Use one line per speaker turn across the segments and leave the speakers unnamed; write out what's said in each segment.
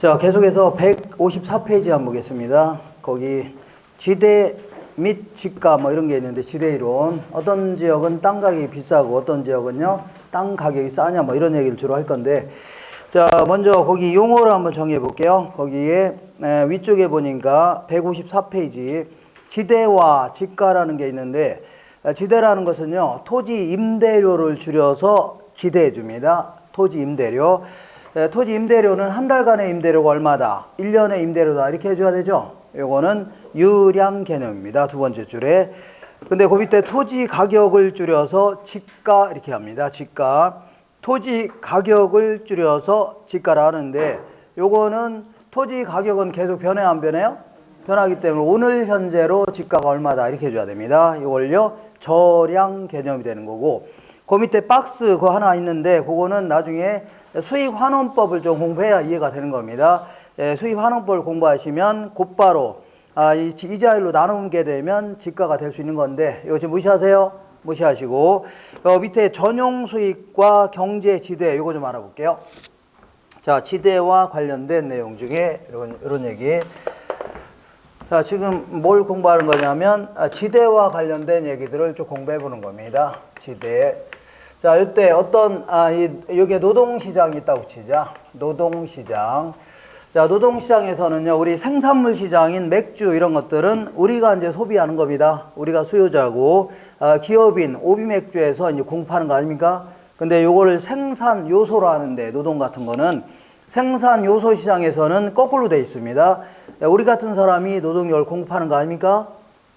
자, 계속해서 154페이지 한번 보겠습니다. 거기 지대 및 지가 뭐 이런 게 있는데 지대 이론. 어떤 지역은 땅 가격이 비싸고 어떤 지역은요 땅 가격이 싸냐 뭐 이런 얘기를 주로 할 건데, 자 먼저 거기 용어를 한번 정해 볼게요. 거기에 위쪽에 보니까 154페이지 지대와 지가라는 게 있는데, 지대라는 것은요 토지 임대료를 줄여서 지대해 줍니다. 토지 임대료. 토지 임대료는 한 달간의 임대료가 얼마다, 1년의 임대료다 이렇게 해줘야 되죠. 요거는 유량 개념입니다. 두 번째 줄에. 근데 그 밑에 토지 가격을 줄여서 지가 이렇게 합니다. 지가. 토지 가격을 줄여서 지가라 하는데, 요거는 토지 가격은 계속 변해 안 변해요? 변하기 때문에 오늘 현재로 지가가 얼마다 이렇게 해줘야 됩니다. 이걸요 저량 개념이 되는 거고, 그 밑에 박스 그거 하나 있는데 그거는 나중에 수익환원법을 좀 공부해야 이해가 되는 겁니다. 수익환원법을 공부하시면 곧바로 이자율로 나누게 되면 지가가 될 수 있는 건데, 이거 지금 무시하세요. 무시하시고 밑에 전용수익과 경제지대 이거 좀 알아볼게요. 자, 지대와 관련된 내용 중에 이런 얘기. 자, 지금 뭘 공부하는 거냐면 지대와 관련된 얘기들을 좀 공부해 보는 겁니다. 지대. 자, 이때 어떤 여기에 노동시장이 있다고 치자. 노동시장. 자, 노동시장에서는요 우리 생산물 시장인 맥주 이런 것들은 우리가 이제 소비하는 겁니다. 우리가 수요자고, 기업인 오비맥주에서 이제 공급하는 거 아닙니까? 근데 요거를 생산 요소로 하는데, 노동 같은 거는 생산 요소 시장에서는 거꾸로 돼 있습니다. 우리 같은 사람이 노동력을 공급하는 거 아닙니까?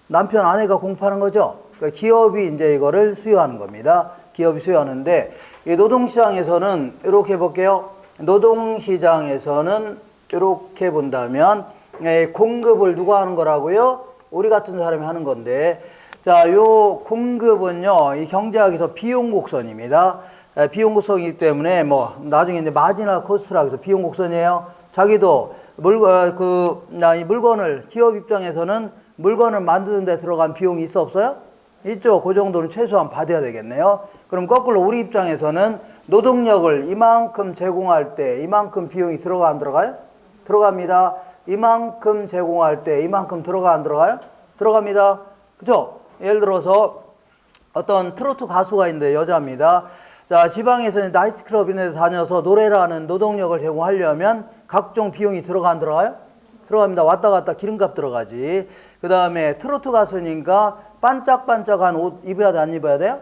남편 아내가 공급하는 거죠. 그러니까 기업이 이제 이거를 수요하는 겁니다. 기업이 수요하는데, 이 노동시장에서는 이렇게 볼게요. 노동시장에서는 이렇게 본다면 공급을 누가 하는 거라고요? 우리 같은 사람이 하는 건데, 자, 요 공급은요 이 경제학에서 비용 곡선입니다. 비용 곡선이기 때문에 뭐 나중에 이제 마지널 코스트라고 해서 비용 곡선이에요. 자기도 이 물건을, 기업 입장에서는 물건을 만드는 데 들어간 비용이 있어 없어요? 있죠. 그 정도는 최소한 받아야 되겠네요. 그럼 거꾸로 우리 입장에서는 노동력을 이만큼 제공할 때 이만큼 비용이 들어가 안 들어가요? 들어갑니다. 이만큼 제공할 때 이만큼 들어가 안 들어가요? 들어갑니다. 그죠? 예를 들어서 어떤 트로트 가수가 있는데 여자입니다. 자, 지방에서 나이트클럽 이런 데 다녀서 노래를 하는 노동력을 제공하려면 각종 비용이 들어가 안 들어가요? 들어갑니다. 왔다 갔다 기름값 들어가지. 그 다음에 트로트 가수니까 반짝반짝한 옷 입어야 돼, 안 입어야 돼요?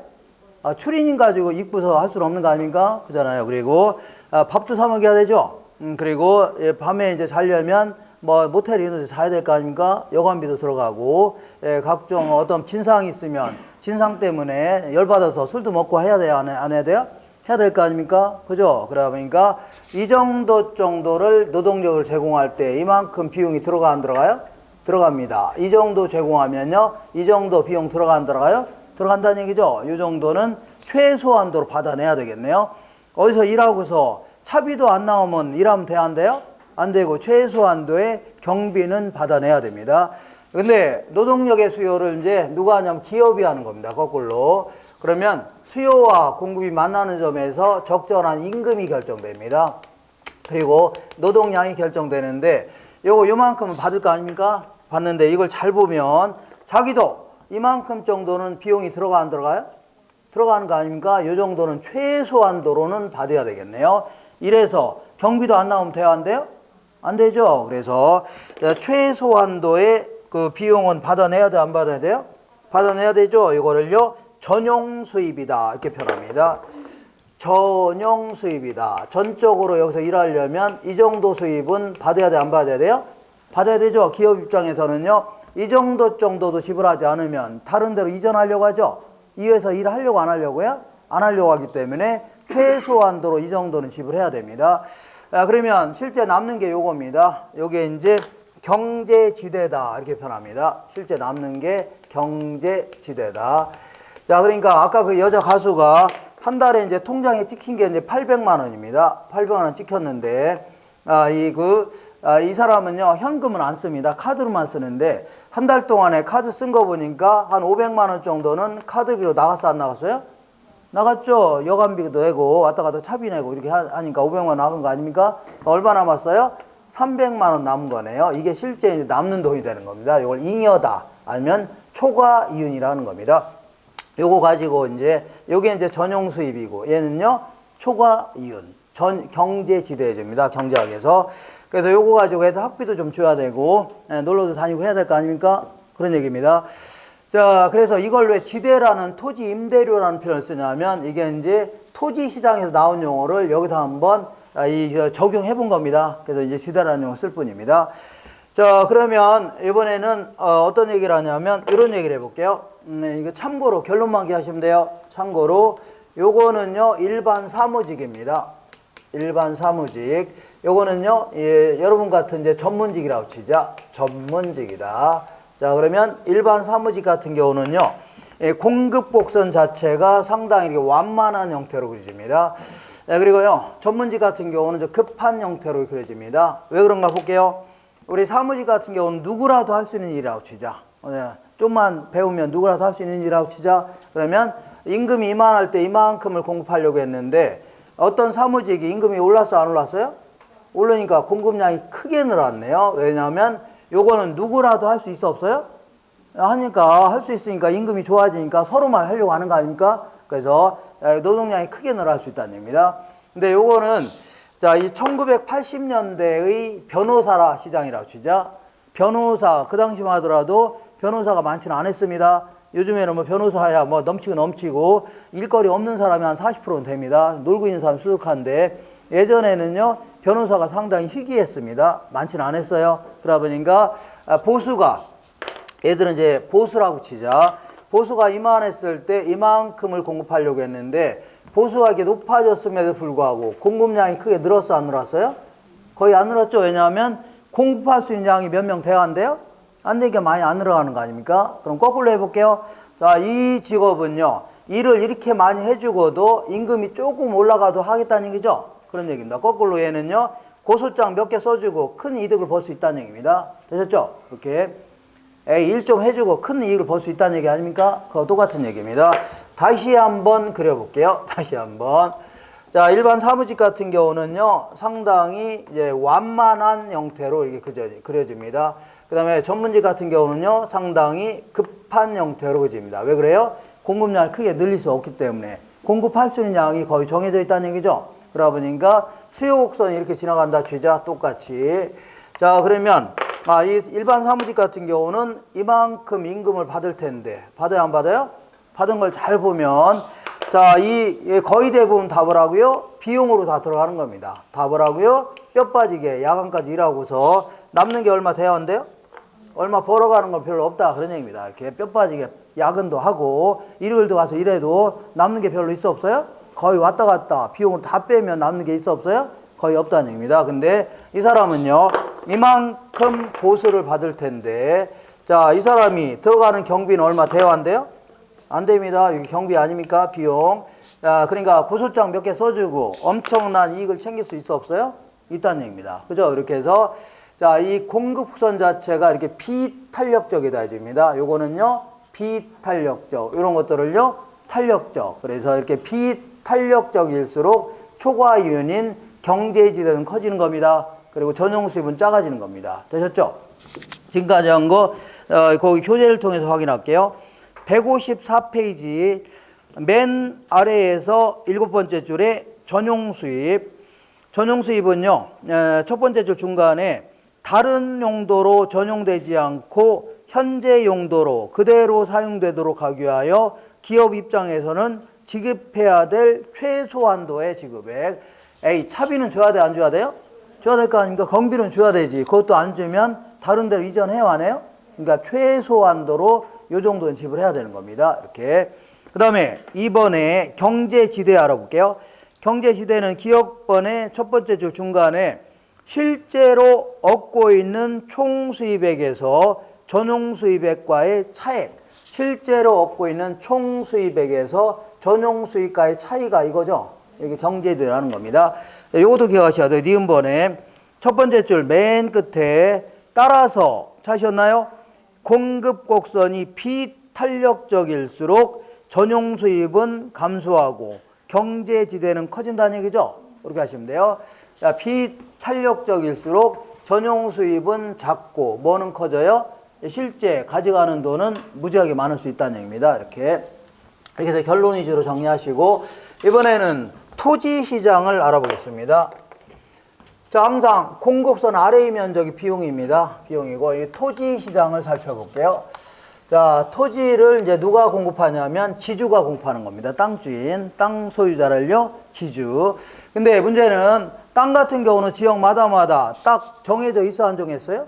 추리닝 가지고 입고서 할 수는 없는 거 아닙니까? 그잖아요. 그리고 밥도 사 먹여야 되죠. 그리고 밤에 이제 자려면 뭐 모텔 이런 데서 자야 될 거 아닙니까? 여관비도 들어가고, 각종 어떤 진상이 있으면 진상 때문에 열받아서 술도 먹고 해야 돼요? 안 해야 돼요? 해야 될 거 아닙니까? 그죠? 그러다 보니까 이 정도를 노동력을 제공할 때 이만큼 비용이 들어가 안 들어가요? 들어갑니다. 이 정도 제공하면요 이 정도 비용 들어가 안 들어가요? 들어간다는 얘기죠. 이 정도는 최소한도로 받아내야 되겠네요. 어디서 일하고서 차비도 안 나오면 일하면 돼야 안 돼요? 안 되고 최소한도의 경비는 받아내야 됩니다. 근데 노동력의 수요를 이제 누가 하냐면 기업이 하는 겁니다. 거꾸로. 그러면 수요와 공급이 만나는 점에서 적절한 임금이 결정됩니다. 그리고 노동량이 결정되는데, 요만큼은 받을 거 아닙니까? 받는데 이걸 잘 보면 자기도 이만큼 정도는 비용이 들어가 안 들어가요? 들어가는 거 아닙니까? 요 정도는 최소한도로는 받아야 되겠네요. 이래서 경비도 안 나오면 돼요, 안 돼요? 안 되죠. 그래서 최소한도의 그 비용은 받아내야 돼, 안 받아야 돼요? 받아내야 되죠. 이거를요 전용 수입이다 이렇게 표현합니다. 전용 수입이다. 전적으로 여기서 일하려면 이 정도 수입은 받아야 돼, 안 받아야 돼요? 받아야 되죠. 기업 입장에서는요 이 정도도 지불하지 않으면 다른 데로 이전하려고 하죠. 이 회사 일하려고 안 하려고요? 안 하려고 하기 때문에 최소한도로 이 정도는 지불해야 됩니다. 그러면 실제 남는 게 요겁니다. 요게 이제 경제지대다 이렇게 표현합니다. 실제 남는 게 경제지대다. 자, 그러니까 아까 그 여자 가수가 한 달에 이제 통장에 찍힌 게 이제 800만 원입니다. 800만 원 찍혔는데, 이 사람은요 현금은 안 씁니다. 카드로만 쓰는데 한 달 동안에 카드 쓴 거 보니까 한 500만 원 정도는 카드비로 나갔어, 안 나갔어요? 나갔죠. 여관비도 내고 왔다 갔다 차비 내고 이렇게 하니까 500만 원 나간 거 아닙니까? 얼마 남았어요? 300만 원 남은 거네요. 이게 실제 이제 남는 돈이 되는 겁니다. 이걸 잉여다 아니면 초과 이윤이라는 겁니다. 요거 가지고 이제 요게 이제 전용 수입이고 얘는요 초과 이윤 경제 지대줍니다. 경제학에서. 그래서 요거 가지고 해서 학비도 좀 줘야 되고 놀러도 다니고 해야 될 거 아닙니까? 그런 얘기입니다. 자, 그래서 이걸 왜 지대라는 토지 임대료라는 표현을 쓰냐면 이게 이제 토지 시장에서 나온 용어를 여기서 한번 적용해 본 겁니다. 그래서 이제 지대라는 용어 쓸 뿐입니다. 자, 그러면 이번에는 어떤 얘기를 하냐면 이런 얘기를 해볼게요. 이거 참고로 결론만 기하시면 돼요. 참고로 요거는요 일반 사무직입니다. 일반 사무직. 요거는요 여러분 같은 이제 전문직이라고 치자. 전문직이다. 자, 그러면 일반 사무직 같은 경우는요 공급 곡선 자체가 상당히 이렇게 완만한 형태로 그려집니다. 그리고요 전문직 같은 경우는 좀 급한 형태로 그려집니다. 왜 그런가 볼게요. 우리 사무직 같은 경우는 누구라도 할 수 있는 일이라고 치자. 좀만 배우면 누구라도 할 수 있는 일이라고 치자. 그러면 임금이 이만할 때 이만큼을 공급하려고 했는데 어떤 사무직이 임금이 올랐어 안 올랐어요? 오르니까 공급량이 크게 늘었네요. 왜냐하면 요거는 누구라도 할 수 있어 없어요? 하니까 할 수 있으니까 임금이 좋아지니까 서로만 하려고 하는 거 아닙니까? 그래서 노동량이 크게 늘어날 수 있다는 얘기입니다. 근데 요거는 자, 이 1980년대의 변호사라 시장이라고 치자. 변호사 그 당시만 하더라도 변호사가 많지는 않았습니다. 요즘에는 뭐 변호사야 뭐 넘치고 일거리 없는 사람이 한 40%는 됩니다. 놀고 있는 사람이 수두룩한데 예전에는요 변호사가 상당히 희귀했습니다. 많지는 않았어요. 그러다 보니까 보수가 얘들은 이제 보수라고 치자. 보수가 이만했을 때 이만큼을 공급하려고 했는데 보수가 이렇게 높아졌음에도 불구하고 공급량이 크게 늘었어 안 늘었어요? 거의 안 늘었죠. 왜냐하면 공급할 수 있는 양이 몇 명 돼야 한대요? 안 되니까 많이 안 늘어가는 거 아닙니까? 그럼 거꾸로 해볼게요. 자, 이 직업은요 일을 이렇게 많이 해주고도 임금이 조금 올라가도 하겠다는 얘기죠. 그런 얘기입니다. 거꾸로 얘는요 고소장 몇 개 써주고 큰 이득을 벌 수 있다는 얘기입니다. 되셨죠? 이렇게 일 좀 해주고 큰 이익을 벌 수 있다는 얘기 아닙니까? 그거 똑같은 얘기입니다. 다시 한번 그려볼게요. 다시 한번. 자, 일반 사무직 같은 경우는요 상당히 이제 완만한 형태로 이렇게 그려집니다. 그 다음에 전문직 같은 경우는요 상당히 급한 형태로 그려집니다. 왜 그래요? 공급량을 크게 늘릴 수 없기 때문에 공급할 수 있는 양이 거의 정해져 있다는 얘기죠. 그러다 보니까 수요 곡선이 이렇게 지나간다 치자. 똑같이. 자, 그러면 이 일반 사무직 같은 경우는 이만큼 임금을 받을 텐데 받아요 안 받아요? 받은 걸 잘 보면 자, 거의 대부분 답을 하고요 비용으로 다 들어가는 겁니다. 답을 하고요 뼈 빠지게 야간까지 일하고서 남는 게 얼마 돼야 한대요? 얼마 벌어가는 건 별로 없다 그런 얘기입니다. 이렇게 뼈 빠지게 야근도 하고 일요일도 가서 일해도 남는 게 별로 있어 없어요? 거의 왔다 갔다 비용을 다 빼면 남는 게 있어 없어요? 거의 없다는 얘기입니다. 근데 이 사람은요 이만큼 보수를 받을 텐데 자, 이 사람이 들어가는 경비는 얼마 돼야 한대요? 안 됩니다. 이게 경비 아닙니까? 비용. 자, 그러니까 고소장 몇 개 써주고 엄청난 이익을 챙길 수 있어 없어요? 있다는 얘기입니다. 그죠? 이렇게 해서 자, 이 공급선 자체가 이렇게 비탄력적이다 해줍니다. 요거는요 비탄력적 이런 것들을요 탄력적. 그래서 이렇게 비탄력적일수록 초과 이윤인 경제지대는 커지는 겁니다. 그리고 전용 수입은 작아지는 겁니다. 되셨죠? 지금까지 한 거 거기 교재를 통해서 확인할게요. 154페이지 맨 아래에서 7번째 줄에 전용 수입. 전용 수입은요 첫 번째 줄 중간에 다른 용도로 전용되지 않고 현재 용도로 그대로 사용되도록 하기 위하여 기업 입장에서는 지급해야 될 최소한도의 지급액. 차비는 줘야 돼 안 줘야 돼요? 줘야 될 거 아닙니까? 경비는 줘야 되지. 그것도 안 주면 다른 데로 이전해요 안 해요? 그러니까 최소한도로 요 정도는 지불해야 되는 겁니다. 이렇게. 그 다음에 2번에 경제지대 알아볼게요. 경제지대는 기업번의 첫 번째 줄 중간에 실제로 얻고 있는 총수입액에서 전용수입액과의 차액. 실제로 얻고 있는 총수입액에서 전용수입과의 차이가 이거죠. 이게 경제지대라는 겁니다. 이것도 기억하셔야 돼요. 니은번에 첫 번째 줄 맨 끝에 따라서 찾으셨나요? 공급 곡선이 비탄력적일수록 전용 수입은 감소하고 경제지대는 커진다는 얘기죠. 그렇게 하시면 돼요. 자, 비탄력적일수록 전용 수입은 작고 뭐는 커져요? 실제 가져가는 돈은 무지하게 많을 수 있다는 얘기입니다. 이렇게 해서 결론 위주로 정리하시고 이번에는 토지 시장을 알아보겠습니다. 자, 항상 공급선 아래의 면적이 비용입니다. 비용이고 이 토지 시장을 살펴볼게요. 자, 토지를 이제 누가 공급하냐면 지주가 공급하는 겁니다. 땅 주인, 땅 소유자를요, 지주. 근데 문제는 땅 같은 경우는 지역마다마다 딱 정해져 있어, 안 정했어요?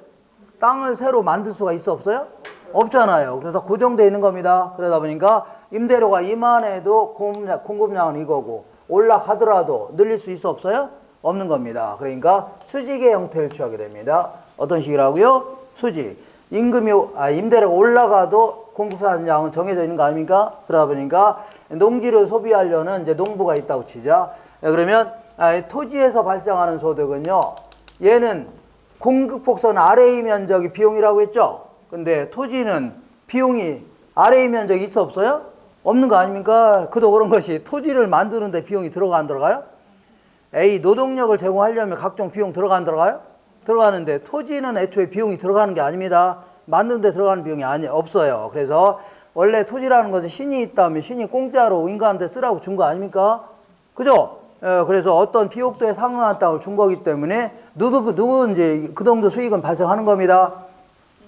땅을 새로 만들 수가 있어, 없어요? 없잖아요. 그래서 고정되어 있는 겁니다. 그러다 보니까 임대료가 이만해도 공급량은 이거고 올라가더라도 늘릴 수 있어, 없어요? 없는 겁니다. 그러니까 수직의 형태를 취하게 됩니다. 어떤 식이라고요? 수직. 임대료가 올라가도 공급하는 양은 정해져 있는 거 아닙니까? 그러다 보니까 농지를 소비하려는 이제 농부가 있다고 치자. 그러면 토지에서 발생하는 소득은요, 얘는 공급폭선 아래의 면적이 비용이라고 했죠? 근데 토지는 비용이 아래의 면적이 있어, 없어요? 없는 거 아닙니까? 그도 그런 것이 토지를 만드는데 비용이 들어가, 안 들어가요? 노동력을 제공하려면 각종 비용 들어가, 안 들어가요? 들어가는데 토지는 애초에 비용이 들어가는 게 아닙니다. 만드는 데 들어가는 비용이 없어요. 그래서 원래 토지라는 것은 신이 있다면 신이 공짜로 인간한테 쓰라고 준 거 아닙니까? 그죠? 그래서 어떤 비용도에 상응한 땅을 준 거기 때문에 누구든지 그 정도 수익은 발생하는 겁니다.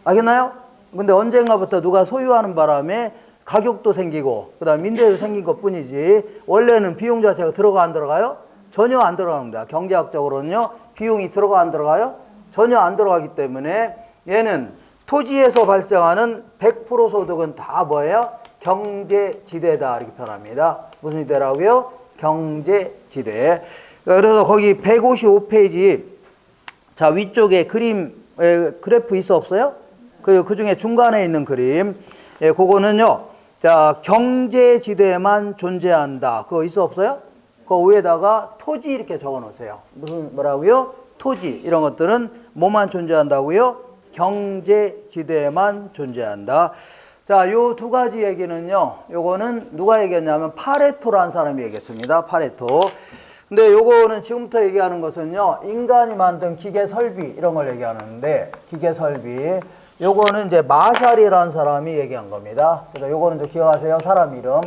알겠나요? 근데 언젠가부터 누가 소유하는 바람에 가격도 생기고 그다음 임대도 생긴 것 뿐이지 원래는 비용 자체가 들어가, 안 들어가요? 전혀 안 들어갑니다. 경제학적으로는요, 비용이 들어가, 안 들어가요? 전혀 안 들어가기 때문에 얘는 토지에서 발생하는 100% 소득은 다 뭐예요? 경제지대다, 이렇게 표현합니다. 무슨 지대라고요? 경제지대. 그래서 거기 155페이지 자, 위쪽에 그래프 있어, 없어요? 그 중에 중간에 있는 그림, 그거는요, 자, 경제지대만 존재한다. 그거 있어, 없어요? 그 위에다가 토지 이렇게 적어 놓으세요. 뭐라고요? 토지. 이런 것들은 뭐만 존재한다고요? 경제지대만 존재한다. 자, 요 두 가지 얘기는요, 요거는 누가 얘기했냐면 파레토라는 사람이 얘기했습니다. 파레토. 근데 요거는 지금부터 얘기하는 것은요, 인간이 만든 기계 설비 이런 걸 얘기하는데, 기계 설비. 요거는 이제 마샬이라는 사람이 얘기한 겁니다. 그래서 요거는 좀 기억하세요. 사람 이름.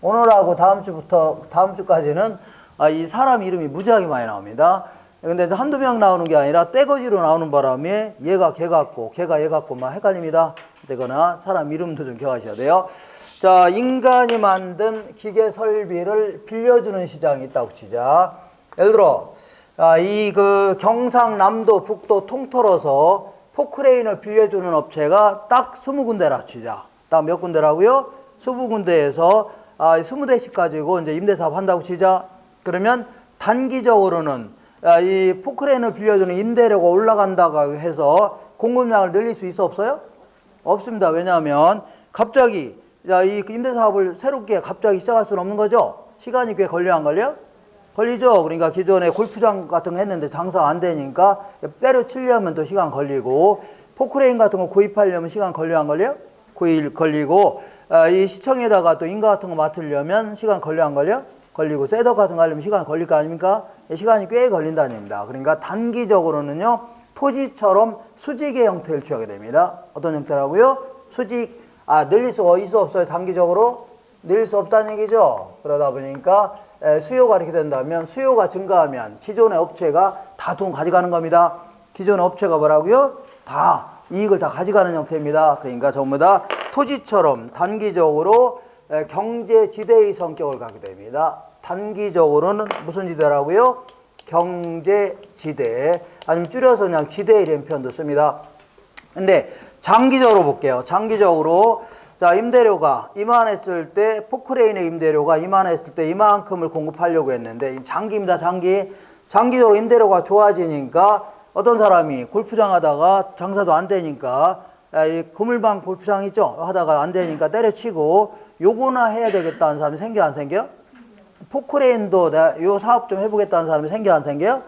오늘하고 다음 주까지는 이 사람 이름이 무지하게 많이 나옵니다. 근데 한두 명 나오는 게 아니라 떼거지로 나오는 바람에 얘가 걔 같고 걔가 얘 같고 막 헷갈립니다. 되거나 사람 이름도 좀 기억하셔야 돼요. 자, 인간이 만든 기계 설비를 빌려주는 시장이 있다고 치자. 예를 들어 이 경상남도 북도 통틀어서 포크레인을 빌려주는 업체가 딱 20군데라 치자. 딱 몇 군데라고요? 20군데에서 20대씩 가지고 이제 임대사업 한다고 치자. 그러면 단기적으로는 이 포크레인을 빌려주는 임대료가 올라간다고 해서 공급량을 늘릴 수 있어, 없어요? 없습니다. 왜냐하면 갑자기 이 임대사업을 새롭게 갑자기 시작할 수는 없는 거죠. 시간이 꽤 걸려, 안 걸려? 걸리죠. 그러니까 기존에 골프장 같은 거 했는데 장사 안 되니까 때려치려면 또 시간 걸리고, 포크레인 같은 거 구입하려면 시간 걸려, 안 걸려? 걸리고, 이 시청에다가 또 인가 같은 거 맡으려면 시간 걸려, 안 걸려? 걸리고, 셋업 같은 거 하려면 시간 걸릴 거 아닙니까? 시간이 꽤 걸린다는 얘기입니다. 그러니까 단기적으로는요, 토지처럼 수직의 형태를 취하게 됩니다. 어떤 형태라고요? 수직. 늘릴 수가 있어, 없어요? 단기적으로? 늘릴 수 없다는 얘기죠. 그러다 보니까 수요가 이렇게 된다면, 수요가 증가하면 기존의 업체가 다 돈 가져가는 겁니다. 기존의 업체가 뭐라고요? 다 이익을 다 가져가는 형태입니다. 그러니까 전부 다 토지처럼 단기적으로 경제지대의 성격을 갖게 됩니다. 단기적으로는 무슨 지대라고요? 경제지대. 아니면 줄여서 그냥 지대 이런 표현도 씁니다. 근데 장기적으로 볼게요. 장기적으로 자, 임대료가 이만했을 때, 포크레인의 임대료가 이만했을 때 이만큼을 공급하려고 했는데, 장기입니다. 장기적으로 임대료가 좋아지니까 어떤 사람이 골프장 하다가 장사도 안 되니까, 이 그물방 골프장 있죠? 하다가 안 되니까 때려치고 요거나 해야 되겠다는 사람이 생겨, 안 생겨? 포크레인도 내가 요 사업 좀 해보겠다는 사람이 생겨, 안 생겨요?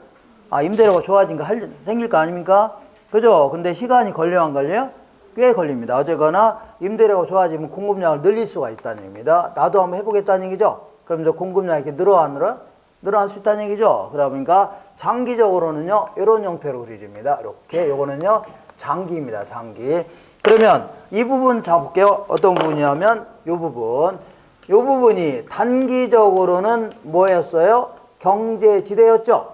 임대료가 좋아지니까 생길 거 아닙니까? 그죠? 근데 시간이 걸려, 안 걸려요? 꽤 걸립니다. 어쨌거나 임대료가 좋아지면 공급량을 늘릴 수가 있다는 얘기입니다. 나도 한번 해보겠다는 얘기죠? 그럼 이제 공급량이 이렇게 늘어, 안 늘어? 늘어날 수 있다는 얘기죠. 그러니까 장기적으로는요, 이런 형태로 그려집니다. 이렇게. 요거는요, 장기입니다. 장기. 그러면 이 부분 잡을게요. 어떤 부분이냐면 요 부분. 요 부분이 단기적으로는 뭐였어요? 경제지대였죠.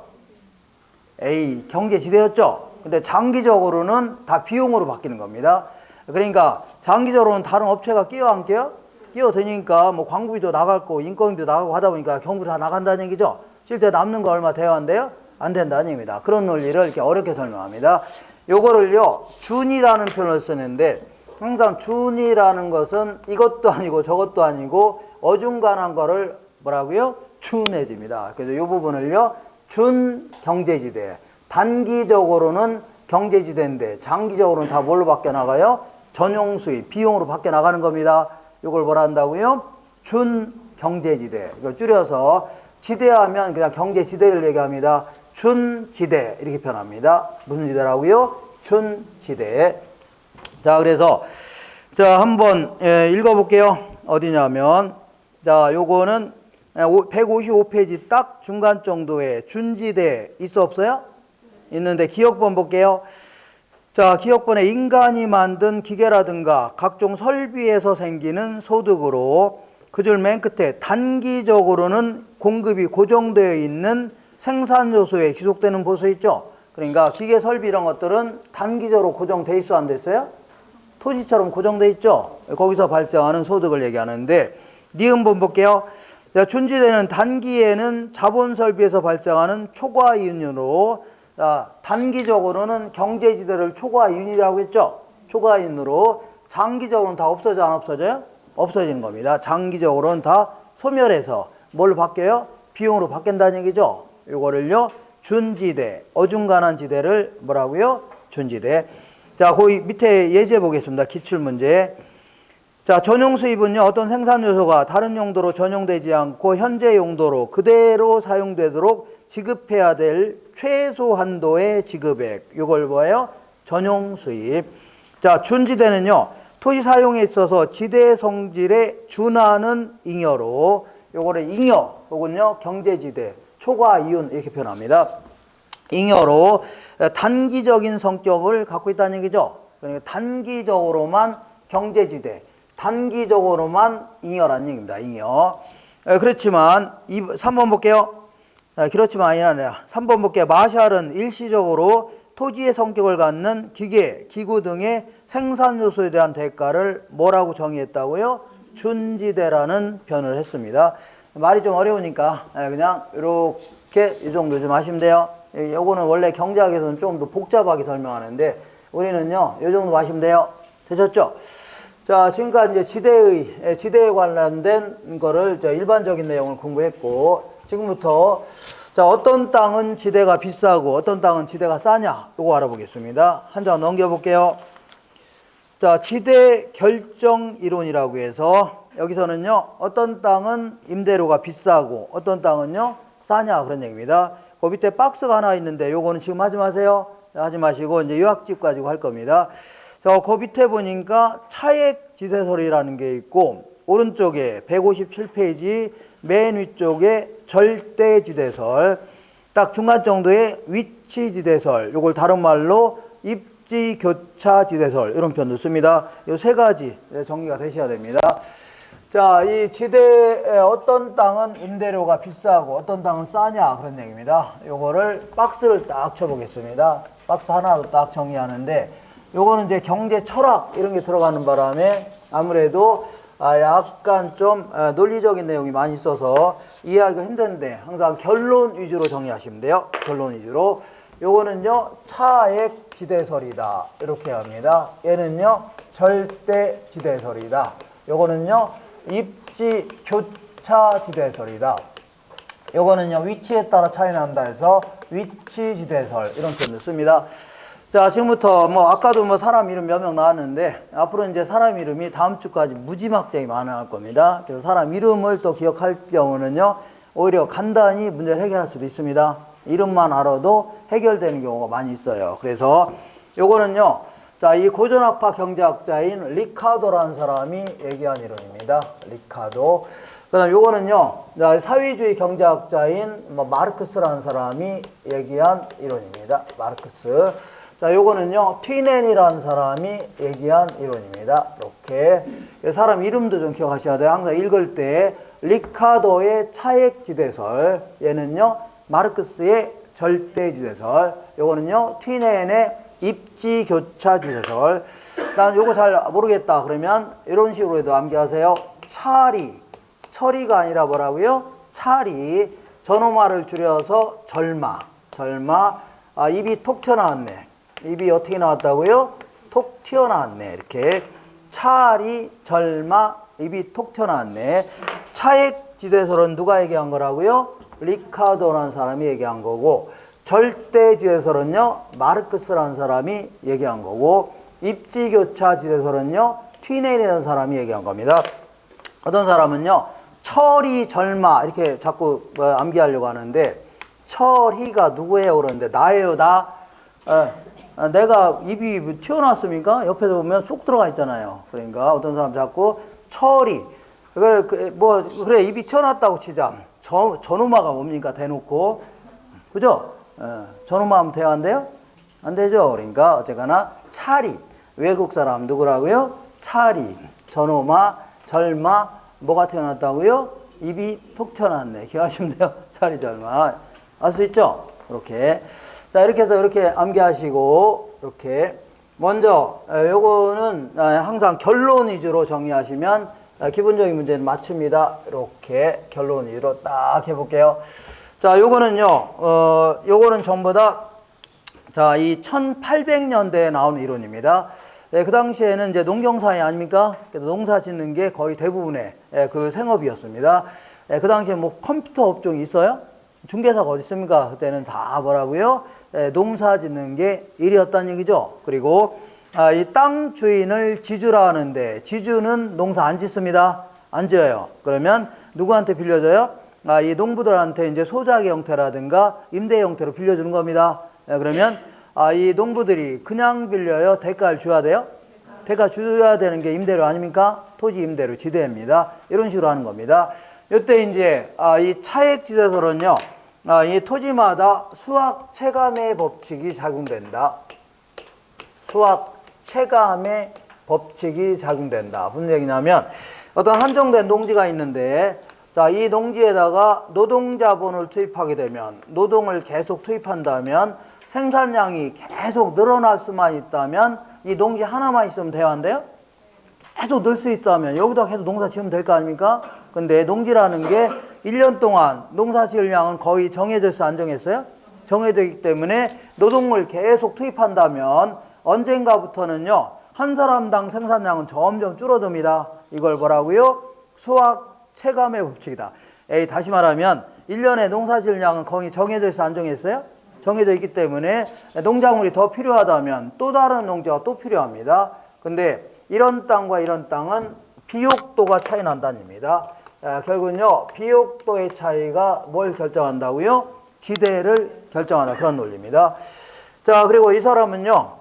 A, 경제지대였죠. 근데 장기적으로는 다 비용으로 바뀌는 겁니다. 그러니까 장기적으로는 다른 업체가 끼어 안 끼어? 끼어드니까 뭐 광고비도 나가고 인건비도 나가고 하다 보니까 경비 다 나간다는 얘기죠. 실제 남는 거 얼마 돼야 안 돼요? 안 된다는 얘기입니다. 그런 논리를 이렇게 어렵게 설명합니다. 요거를요, 준이라는 표현을 쓰는데, 항상 준이라는 것은 이것도 아니고 저것도 아니고 어중간한 거를 뭐라고요? 준해집니다. 그래서 이 부분을요, 준 경제지대. 단기적으로는 경제지대인데 장기적으로는 다 뭘로 바뀌어 나가요? 전용 수입, 비용으로 바뀌어 나가는 겁니다. 이걸 뭐라 한다고요? 준 경제지대. 이걸 줄여서 지대하면 그냥 경제지대를 얘기합니다. 준지대 이렇게 표현합니다. 무슨 지대라고요? 준지대. 자, 그래서 자, 한번 읽어볼게요. 어디냐면 자, 요거는 155페이지 딱 중간 정도에 준지대 있어 없어요? 있는데 기억본 볼게요. 자, 기억본에 인간이 만든 기계라든가 각종 설비에서 생기는 소득으로 그 줄 맨 끝에 단기적으로는 공급이 고정되어 있는 생산 요소에 기속되는 보수 있죠. 그러니까 기계 설비 이런 것들은 단기적으로 고정돼 있어 안 됐어요? 토지처럼 고정돼 있죠. 거기서 발생하는 소득을 얘기하는데 니은본 볼게요. 준지대는 단기에는 자본 설비에서 발생하는 초과 이윤으로 단기적으로는 경제지대를 초과 이윤이라고 했죠. 초과 이윤으로 장기적으로는 다 없어져 안 없어져요? 없어지는 겁니다. 장기적으로는 다 소멸해서 뭘 바뀌어요? 비용으로 바뀐다는 얘기죠. 요거를요, 준지대, 어중간한 지대를 뭐라고요? 준지대. 자, 거기 밑에 예제 보겠습니다. 기출문제. 자, 전용 수입은요, 어떤 생산 요소가 다른 용도로 전용되지 않고 현재 용도로 그대로 사용되도록 지급해야 될 최소 한도의 지급액. 요걸 뭐예요? 전용 수입. 자, 준지대는요, 토지 사용에 있어서 지대 성질에 준하는 잉여로, 요거를 잉여, 요건요, 경제지대, 초과 이윤 이렇게 표현합니다. 잉여로 단기적인 성격을 갖고 있다는 얘기죠. 그러니까 단기적으로만 경제지대, 단기적으로만 잉여라는 얘기입니다. 잉여. 그렇지만 3번 볼게요. 그렇지만 아니라 3번 볼게요. 마샬은 일시적으로 토지의 성격을 갖는 기계, 기구 등의 생산 요소에 대한 대가를 뭐라고 정의했다고요? 준지대라는 표현을 했습니다. 말이 좀 어려우니까 그냥 이렇게 이 정도 좀 하시면 돼요. 요거는 원래 경제학에서는 좀 더 복잡하게 설명하는데 우리는요, 이 정도 하시면 돼요. 되셨죠? 자, 지금까지 이제 지대에 관련된 거를 일반적인 내용을 공부했고, 지금부터 자, 어떤 땅은 지대가 비싸고 어떤 땅은 지대가 싸냐, 이거 알아보겠습니다. 한 장 넘겨볼게요. 자, 지대 결정 이론이라고 해서 여기서는요, 어떤 땅은 임대료가 비싸고 어떤 땅은요, 싸냐, 그런 얘기입니다. 그 밑에 박스가 하나 있는데 요거는 지금 하지 마세요. 하지 마시고 이제 요약집 가지고 할 겁니다. 자, 그 밑에 보니까 차액 지대설이라는 게 있고, 오른쪽에 157페이지 맨 위쪽에 절대 지대설, 딱 중간 정도의 위치 지대설, 요걸 다른 말로 입지 교차 지대설, 이런 표현도 씁니다. 요 세 가지 정리가 되셔야 됩니다. 자, 이 지대에 어떤 땅은 임대료가 비싸고 어떤 땅은 싸냐, 그런 얘기입니다. 요거를 박스를 딱 쳐보겠습니다. 박스 하나로 딱 정리하는데, 요거는 이제 경제 철학 이런 게 들어가는 바람에 아무래도 약간 좀 논리적인 내용이 많이 있어서 이해하기가 힘든데 항상 결론 위주로 정리하시면 돼요. 결론 위주로. 요거는요, 차액 지대설이다, 이렇게 합니다. 얘는요, 절대 지대설이다. 요거는요, 입지 교차 지대설이다. 요거는요, 위치에 따라 차이 난다 해서 위치 지대설, 이런 표현을 씁니다. 자, 지금부터 아까도 사람 이름 몇 명 나왔는데 앞으로 이제 사람 이름이 다음 주까지 무지막지하게 많아질 겁니다. 그래서 사람 이름을 또 기억할 경우는요, 오히려 간단히 문제를 해결할 수도 있습니다. 이름만 알아도 해결되는 경우가 많이 있어요. 그래서 요거는요, 자, 이 고전학파 경제학자인 리카도라는 사람이 얘기한 이론입니다. 리카도. 그다음 요거는요, 사회주의 경제학자인 마르크스라는 사람이 얘기한 이론입니다. 마르크스. 자, 요거는요, 튀넨이라는 사람이 얘기한 이론입니다. 이렇게. 사람 이름도 좀 기억하셔야 돼요. 항상 읽을 때, 리카도의 차액지대설, 얘는요, 마르크스의 절대지대설, 요거는요, 튀넨의 입지교차지대설. 난 요거 잘 모르겠다. 그러면 이런 식으로 해도 암기하세요. 철이가 아니라 뭐라고요? 차리. 전호마를 줄여서 절마. 입이 톡 튀어나왔네. 입이 어떻게 나왔다고요? 톡 튀어나왔네. 이렇게. 차리, 절마, 입이 톡 튀어나왔네. 차액지대설은 누가 얘기한 거라고요? 리카도라는 사람이 얘기한 거고, 절대지대설은요, 마르크스라는 사람이 얘기한 거고, 입지교차지대설은요, 튀넨이라는 사람이 얘기한 겁니다. 어떤 사람은요, 철이 절마 이렇게 자꾸 암기하려고 하는데, 철이가 누구예요? 그러는데 나예요. 내가 입이 튀어나왔습니까? 옆에서 보면 쏙 들어가 있잖아요. 그러니까 어떤 사람 자꾸 철이 그래 입이 튀어나왔다고 치자. 전우마가 뭡니까? 대놓고 그죠? 전우마 하면 돼요? 안 돼요? 안 되죠. 그러니까 어쨌거나 차리. 외국 사람 누구라고요? 차리. 전우마, 절마. 뭐가 튀어나왔다고요? 입이 톡 튀어나왔네. 기억하시면 돼요. 차리, 절마. 알 수 있죠? 이렇게. 자, 이렇게 해서 이렇게 암기하시고, 이렇게. 먼저, 요거는 항상 결론 위주로 정의하시면 기본적인 문제는 맞춥니다. 이렇게 결론 위주로 딱 해볼게요. 자, 요거는요, 요거는 전부 다, 자, 이 1800년대에 나온 이론입니다. 네, 그 당시에는 이제 농경사회 아닙니까? 농사 짓는 게 거의 대부분의 그 생업이었습니다. 그 당시에 뭐 컴퓨터 업종이 있어요? 중개사가 어디 있습니까? 그때는 다 뭐라고요? 농사 짓는 게 일이었다는 얘기죠. 그리고 이 땅 주인을 지주라 하는데 지주는 농사 안 짓습니다. 안 지어요. 그러면 누구한테 빌려줘요? 이 농부들한테 이제 소작의 형태라든가 임대 형태로 빌려주는 겁니다. 그러면 이 농부들이 그냥 빌려요? 대가를 줘야 돼요? 대가 줘야 되는 게 임대료 아닙니까? 토지 임대료 지대입니다. 이런 식으로 하는 겁니다. 이때 이제 이 차액지대설은요, 이 토지마다 수확 체감의 법칙이 작용된다. 수확 체감의 법칙이 작용된다. 무슨 얘기냐면 어떤 한정된 농지가 있는데, 자, 이 농지에다가 노동자본을 투입하게 되면, 노동을 계속 투입한다면 생산량이 계속 늘어날 수만 있다면 이 농지 하나만 있으면 돼요? 안 돼요? 계속 늘 수 있다면 여기다 계속 농사 지으면 될 거 아닙니까? 근데 농지라는 게 1년 동안 농사 지을 양은 거의 정해져 있어, 안 정했어요? 정해져 있기 때문에 노동을 계속 투입한다면 언젠가부터는요, 한 사람당 생산량은 점점 줄어듭니다. 이걸 뭐라고요? 수확 체감의 법칙이다. 다시 말하면 1년에 농사 지을 양은 거의 정해져 있어, 안 정했어요? 정해져 있기 때문에 농작물이 더 필요하다면 또 다른 농지가 또 필요합니다. 근데 이런 땅과 이런 땅은 비옥도가 차이 난다는 얘기입니다. 결국은요, 비옥도의 차이가 뭘 결정한다고요? 지대를 결정한다. 그런 논리입니다. 자, 그리고 이 사람은요,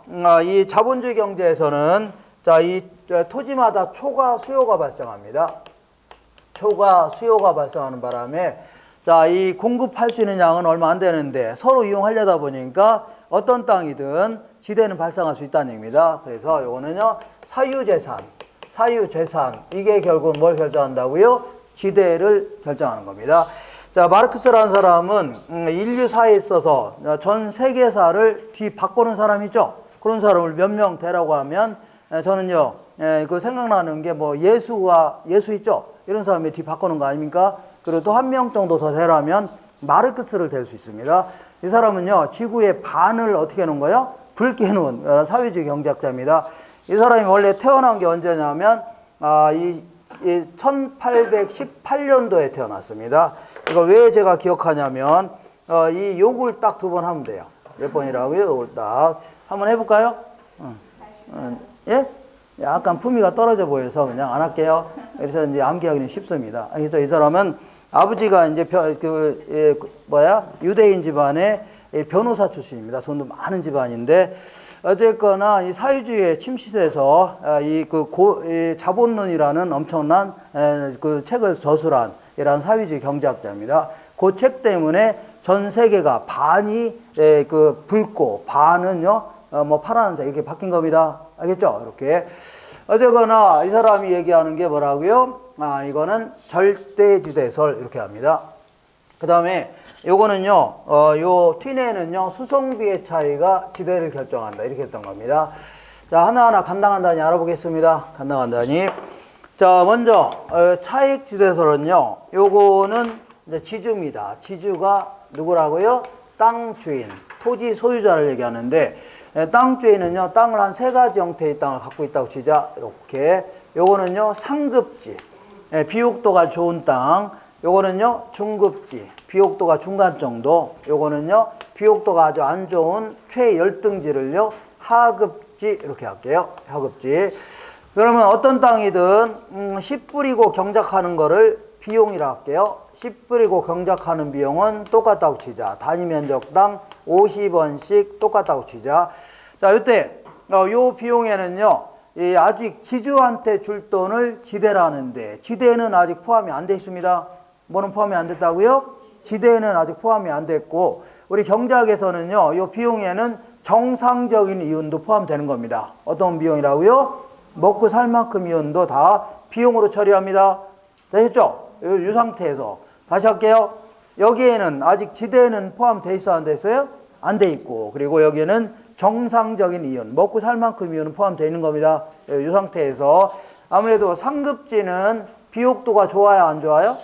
이 자본주의 경제에서는 자, 이 토지마다 초과 수요가 발생합니다. 초과 수요가 발생하는 바람에 자, 이 공급할 수 있는 양은 얼마 안 되는데 서로 이용하려다 보니까 어떤 땅이든 지대는 발생할 수 있다는 얘기입니다. 그래서 요거는요, 사유재산, 이게 결국 뭘 결정한다고요? 지대를 결정하는 겁니다. 자, 마르크스라는 사람은 인류 사회에 있어서 전 세계사를 뒤바꾸는 사람이죠. 그런 사람을 몇 명 대라고 하면 저는요, 그 생각나는 게 뭐 예수 있죠? 이런 사람이 뒤바꾸는 거 아닙니까? 그리고 또 한 명 정도 더 대라면 마르크스를 댈 수 있습니다. 이 사람은요, 지구의 반을 어떻게 해놓은 거예요? 붉게 해놓은 사회주의 경제학자입니다. 이 사람이 원래 태어난 게 언제냐면, 1818년도에 태어났습니다. 이걸 왜 제가 기억하냐면, 이 욕을 딱 2번 하면 돼요. 몇 번이라고요? 욕을 딱. 한번 해볼까요? 예? 약간 품위가 떨어져 보여서 그냥 안 할게요. 그래서 이제 암기하기는 쉽습니다. 그래서 이 사람은 아버지가 이제 유대인 집안에 변호사 출신입니다. 돈도 많은 집안인데 어쨌거나 이 사회주의에 침시돼서 이 자본론이라는 엄청난 그 책을 저술한 이런 사회주의 경제학자입니다. 그 책 때문에 전 세계가 반이 그 붉고 반은요 뭐 파란색 이렇게 바뀐 겁니다. 알겠죠? 이렇게 어쨌거나 이 사람이 얘기하는 게 뭐라고요? 이거는 절대지대설 이렇게 합니다. 그 다음에 요거는요, 요 튀네는요, 수송비의 차이가 지대를 결정한다. 이렇게 했던 겁니다. 자, 하나하나 간당간단히 알아보겠습니다. 간당간단히. 자, 먼저, 차익 지대설은요, 요거는 이제 지주입니다. 지주가 누구라고요? 땅 주인, 토지 소유자를 얘기하는데, 땅 주인은요, 땅을 한 세 가지 형태의 땅을 갖고 있다고 치자. 이렇게. 요거는요, 상급지, 비옥도가 좋은 땅. 요거는요 중급지, 비옥도가 중간 정도. 요거는요 비옥도가 아주 안 좋은 최열등지를요 하급지 이렇게 할게요. 하급지. 그러면 어떤 땅이든 씨 뿌리고 경작하는 거를 비용이라 할게요. 씨 뿌리고 경작하는 비용은 똑같다고 치자. 단위 면적당 50원씩 똑같다고 치자. 자, 이때 요 비용에는요 아직 지주한테 줄 돈을 지대라는데 지대는 아직 포함이 안 돼 있습니다. 뭐는 포함이 안 됐다고요? 지대는 아직 포함이 안 됐고 우리 경제학에서는요 이 비용에는 정상적인 이윤도 포함되는 겁니다. 어떤 비용이라고요? 먹고 살 만큼 이윤도 다 비용으로 처리합니다. 되셨죠? 이 상태에서 다시 할게요. 여기에는 아직 지대는 포함돼 있어 안 돼 있어요? 안 돼 있고 그리고 여기에는 정상적인 이윤, 먹고 살 만큼 이윤은 포함되어 있는 겁니다. 이 상태에서 아무래도 상급지는 비옥도가 좋아요 안 좋아요?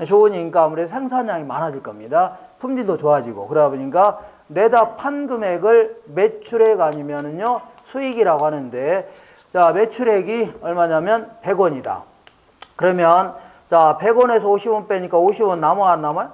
좋으니까 아무래도 생산량이 많아질 겁니다. 품질도 좋아지고 그러다 보니까 내다 판 금액을 매출액 아니면은요 수익이라고 하는데 자 매출액이 얼마냐면 100원이다. 그러면 자 100원에서 50원 빼니까 50원 남아 안 남아요?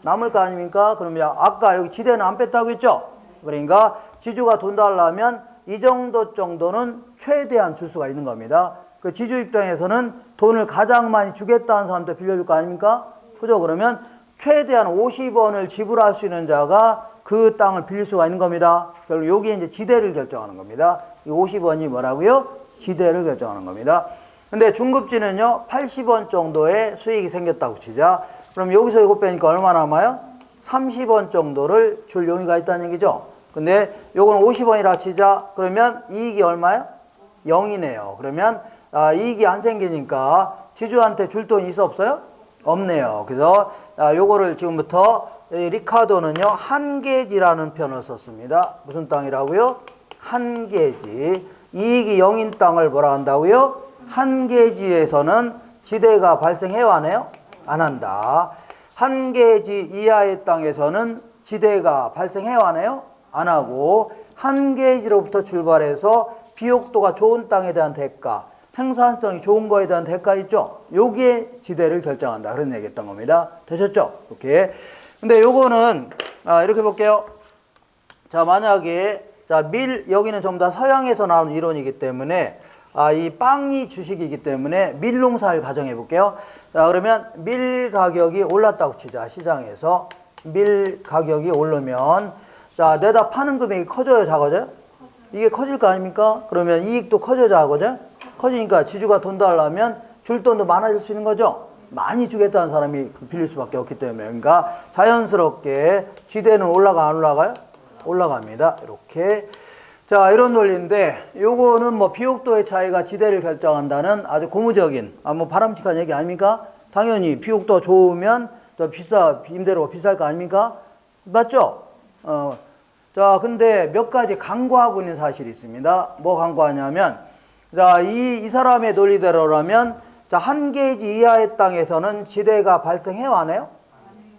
남을 거 아닙니까? 그러면 아까 여기 지대는 안 뺐다고 했죠? 그러니까 지주가 돈 달라면 이 정도는 최대한 줄 수가 있는 겁니다. 그 지주 입장에서는 돈을 가장 많이 주겠다는 사람한테 빌려줄 거 아닙니까? 그죠? 그러면 최대한 50원을 지불할 수 있는 자가 그 땅을 빌릴 수가 있는 겁니다. 결국 여기에 이제 지대를 결정하는 겁니다. 이 50원이 뭐라고요? 지대를 결정하는 겁니다. 근데 중급지는요, 80원 정도의 수익이 생겼다고 치자. 그럼 여기서 이거 빼니까 얼마 남아요? 30원 정도를 줄 용의가 있다는 얘기죠. 근데 요건 50원이라 치자. 그러면 이익이 얼마예요? 0이네요. 그러면 이익이 안 생기니까 지주한테 줄 돈이 있어 없어요? 없네요. 그래서 요거를 지금부터 리카도는요 한계지라는 표현을 썼습니다. 무슨 땅이라고요? 한계지. 이익이 0인 땅을 뭐라 한다고요? 한계지에서는 지대가 발생해와네요? 안 한다. 한계지 이하의 땅에서는 지대가 발생해와네요? 안 하고 한계지로부터 출발해서 비옥도가 좋은 땅에 대한 대가, 생산성이 좋은 거에 대한 대가 있죠? 여기에 지대를 결정한다. 그런 얘기했던 겁니다. 되셨죠? 이렇게. 근데 요거는 이렇게 볼게요. 자, 만약에 여기는 전부 다 서양에서 나온 이론이기 때문에 이 빵이 주식이기 때문에 밀 농사를 가정해 볼게요. 자, 그러면 밀 가격이 올랐다고 치자. 시장에서 밀 가격이 오르면 자, 내다 파는 금액이 커져요, 작아져요? 이게 커질 거 아닙니까? 그러면 이익도 커져요, 작아져요? 커지니까 지주가 돈 달라면 줄 돈도 많아질 수 있는 거죠? 많이 주겠다는 사람이 빌릴 수밖에 없기 때문에. 그러니까 자연스럽게 지대는 올라가, 안 올라가요? 올라갑니다. 이렇게. 자, 이런 논리인데, 요거는 뭐 비옥도의 차이가 지대를 결정한다는 아주 고무적인, 뭐 바람직한 얘기 아닙니까? 당연히 비옥도가 좋으면 더 임대료가 비쌀 거 아닙니까? 맞죠? 자, 근데 몇 가지 간과하고 있는 사실이 있습니다. 뭐 간과하냐면, 자, 이 사람의 논리대로라면, 자, 한계지 이하의 땅에서는 지대가 발생해와네요?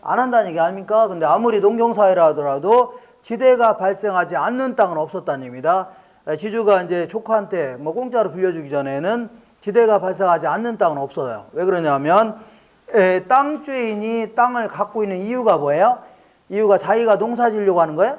안 한다는 얘기 아닙니까? 근데 아무리 농경사회라 하더라도 지대가 발생하지 않는 땅은 없었다는 얘기입니다. 지주가 이제 조카한테 뭐 공짜로 빌려주기 전에는 지대가 발생하지 않는 땅은 없어요. 왜 그러냐면, 땅 주인이 땅을 갖고 있는 이유가 뭐예요? 이유가 자기가 농사 지으려고 하는 거예요?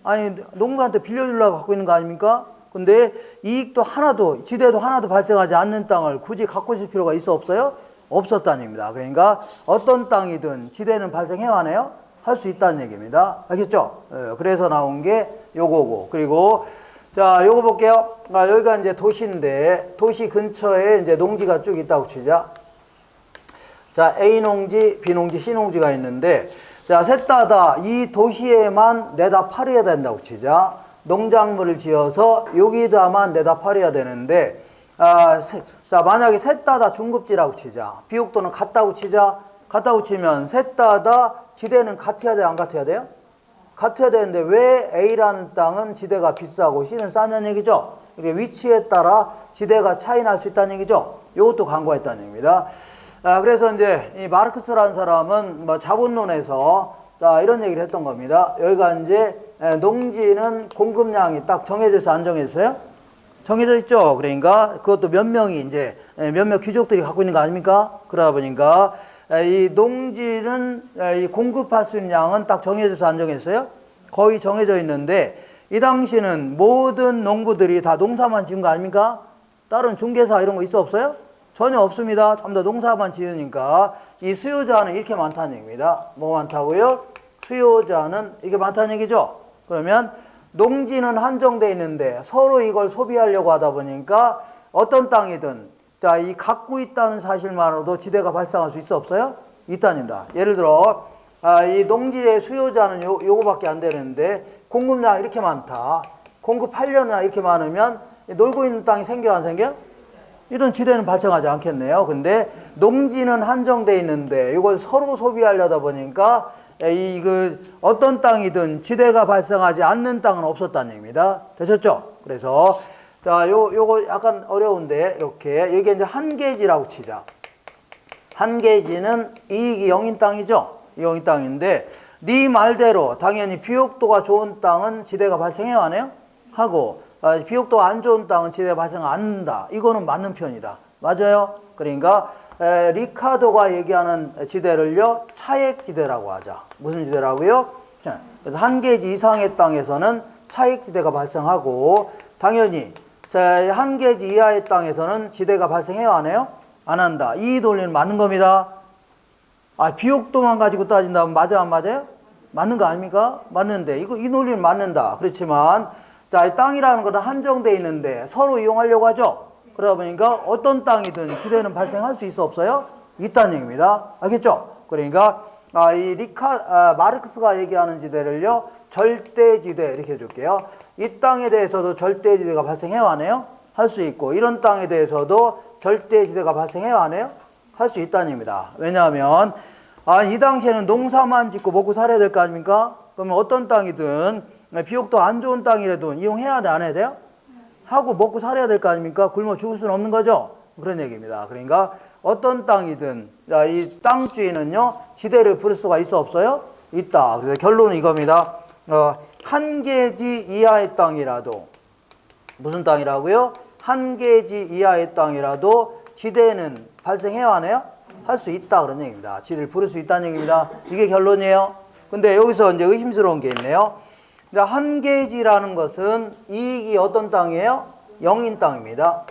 아니, 농가한테 빌려주려고 갖고 있는 거 아닙니까? 근데 이익도 하나도, 지대도 하나도 발생하지 않는 땅을 굳이 갖고 있을 필요가 있어 없어요? 없었다는 얘기입니다. 그러니까 어떤 땅이든 지대는 발생해와네요? 할 수 있다는 얘기입니다. 알겠죠? 그래서 나온 게 요거고. 그리고 자, 요거 볼게요. 여기가 이제 도시인데 도시 근처에 이제 농지가 쭉 있다고 치자. 자, A 농지, B 농지, C 농지가 있는데 자, 셋 다 이 도시에만 내다 팔아야 된다고 치자. 농작물을 지어서 여기다만 내다 팔아야 되는데 자, 만약에 셋 다 중급지라고 치자. 비옥도는 같다고 치자. 같다고 치면 셋 다 지대는 같아야 돼요? 안 같아야 돼요? 같아야 되는데 왜 A라는 땅은 지대가 비싸고 C는 싸냐는 얘기죠. 이게 위치에 따라 지대가 차이 날 수 있다는 얘기죠. 이것도 간과했다는 얘기입니다. 그래서 이제 이 마르크스라는 사람은 뭐 자본론에서 자, 이런 얘기를 했던 겁니다. 여기가 이제 농지는 공급량이 딱 정해져 있어, 안 정해졌어요? 정해져 있죠. 그러니까 그것도 몇 명이 이제 몇몇 귀족들이 갖고 있는 거 아닙니까? 그러다 보니까 이 농지는 이 공급할 수 있는 양은 딱 정해져서 안 정했어요? 거의 정해져 있는데 이 당시는 모든 농부들이 다 농사만 지은 거 아닙니까? 다른 중개사 이런 거 있어 없어요? 전혀 없습니다. 전부 다 농사만 지으니까 이 수요자는 이렇게 많다는 얘기입니다. 뭐 많다고요? 수요자는 이게 많다는 얘기죠. 그러면 농지는 한정돼 있는데 서로 이걸 소비하려고 하다 보니까 어떤 땅이든 자, 이 갖고 있다는 사실만으로도 지대가 발생할 수 있어 없어요? 있다입니다. 예를 들어 이 농지의 수요자는 요거밖에 안 되는데 공급량이 이렇게 많다. 공급하려나 이렇게 많으면 놀고 있는 땅이 생겨 안 생겨? 이런 지대는 발생하지 않겠네요. 근데 농지는 한정돼 있는데 이걸 서로 소비하려다 보니까 어떤 땅이든 지대가 발생하지 않는 땅은 없었다는 얘기입니다. 되셨죠? 그래서 자, 요거 약간 어려운데 이렇게 이게 이제 한계지라고 치자. 한계지는 이익이 0인 땅이죠. 0인 땅인데 네 말대로 당연히 비옥도가 좋은 땅은 지대가 발생해요, 안 해요? 하고 비옥도가 안 좋은 땅은 지대가 발생 안 한다. 이거는 맞는 편이다. 맞아요? 그러니까 리카도가 얘기하는 지대를요 차액지대라고 하자. 무슨 지대라고요? 그래서 한계지 이상의 땅에서는 차액지대가 발생하고 당연히 한계지 이하의 땅에서는 지대가 발생해요, 안 해요? 안 한다. 이 논리는 맞는 겁니다. 비옥도만 가지고 따진다면 맞아, 안 맞아요? 맞는 거 아닙니까? 맞는데 이 논리는 맞는다. 그렇지만 자, 이 땅이라는 것은 한정돼 있는데 서로 이용하려고 하죠. 그러다 보니까 어떤 땅이든 지대는 발생할 수 있어 없어요? 있다는 얘기입니다. 알겠죠? 그러니까 마르크스가 얘기하는 지대를요 절대지대 이렇게 해줄게요. 이 땅에 대해서도 절대지대가 발생해요, 안 해요? 할 수 있고 이런 땅에 대해서도 절대지대가 발생해요, 안 해요? 할 수 있다는 얘기입니다. 왜냐하면 이 당시에는 농사만 짓고 먹고 살아야 될 거 아닙니까? 그러면 어떤 땅이든 비옥도 안 좋은 땅이라도 이용해야 돼, 안 해야 돼요? 하고 먹고 살아야 될 거 아닙니까? 굶어 죽을 수는 없는 거죠? 그런 얘기입니다. 그러니까 어떤 땅이든 이 땅주인은요 지대를 부를 수가 있어 없어요? 있다. 그래서 결론은 이겁니다. 한계지 이하의 땅이라도 무슨 땅이라고요? 한계지 이하의 땅이라도 지대는 발생해요, 안 해요? 할 수 있다 그런 얘기입니다. 지대를 부를 수 있다는 얘기입니다. 이게 결론이에요. 근데 여기서 이제 의심스러운 게 있네요. 한계지라는 것은 이익이 어떤 땅이에요? 0인 땅입니다.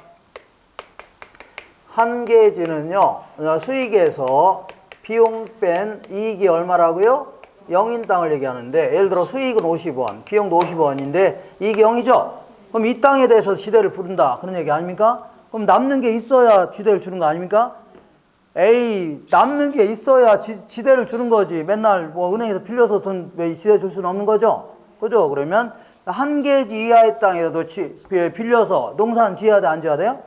한계지는요 수익에서 비용 뺀 이익이 얼마라고요? 0인 땅을 얘기하는데 예를 들어 수익은 50원, 비용도 50원인데 이익이 0이죠? 그럼 이 땅에 대해서 지대를 부른다 그런 얘기 아닙니까? 그럼 남는 게 있어야 지대를 주는 거 아닙니까? 남는 게 있어야 지대를 주는 거지. 맨날 뭐 은행에서 빌려서 돈 지대 줄 수는 없는 거죠? 그죠? 그러면 한계지 이하의 땅이라도 빌려서 농사는 지어야 돼, 안 지어야 돼요?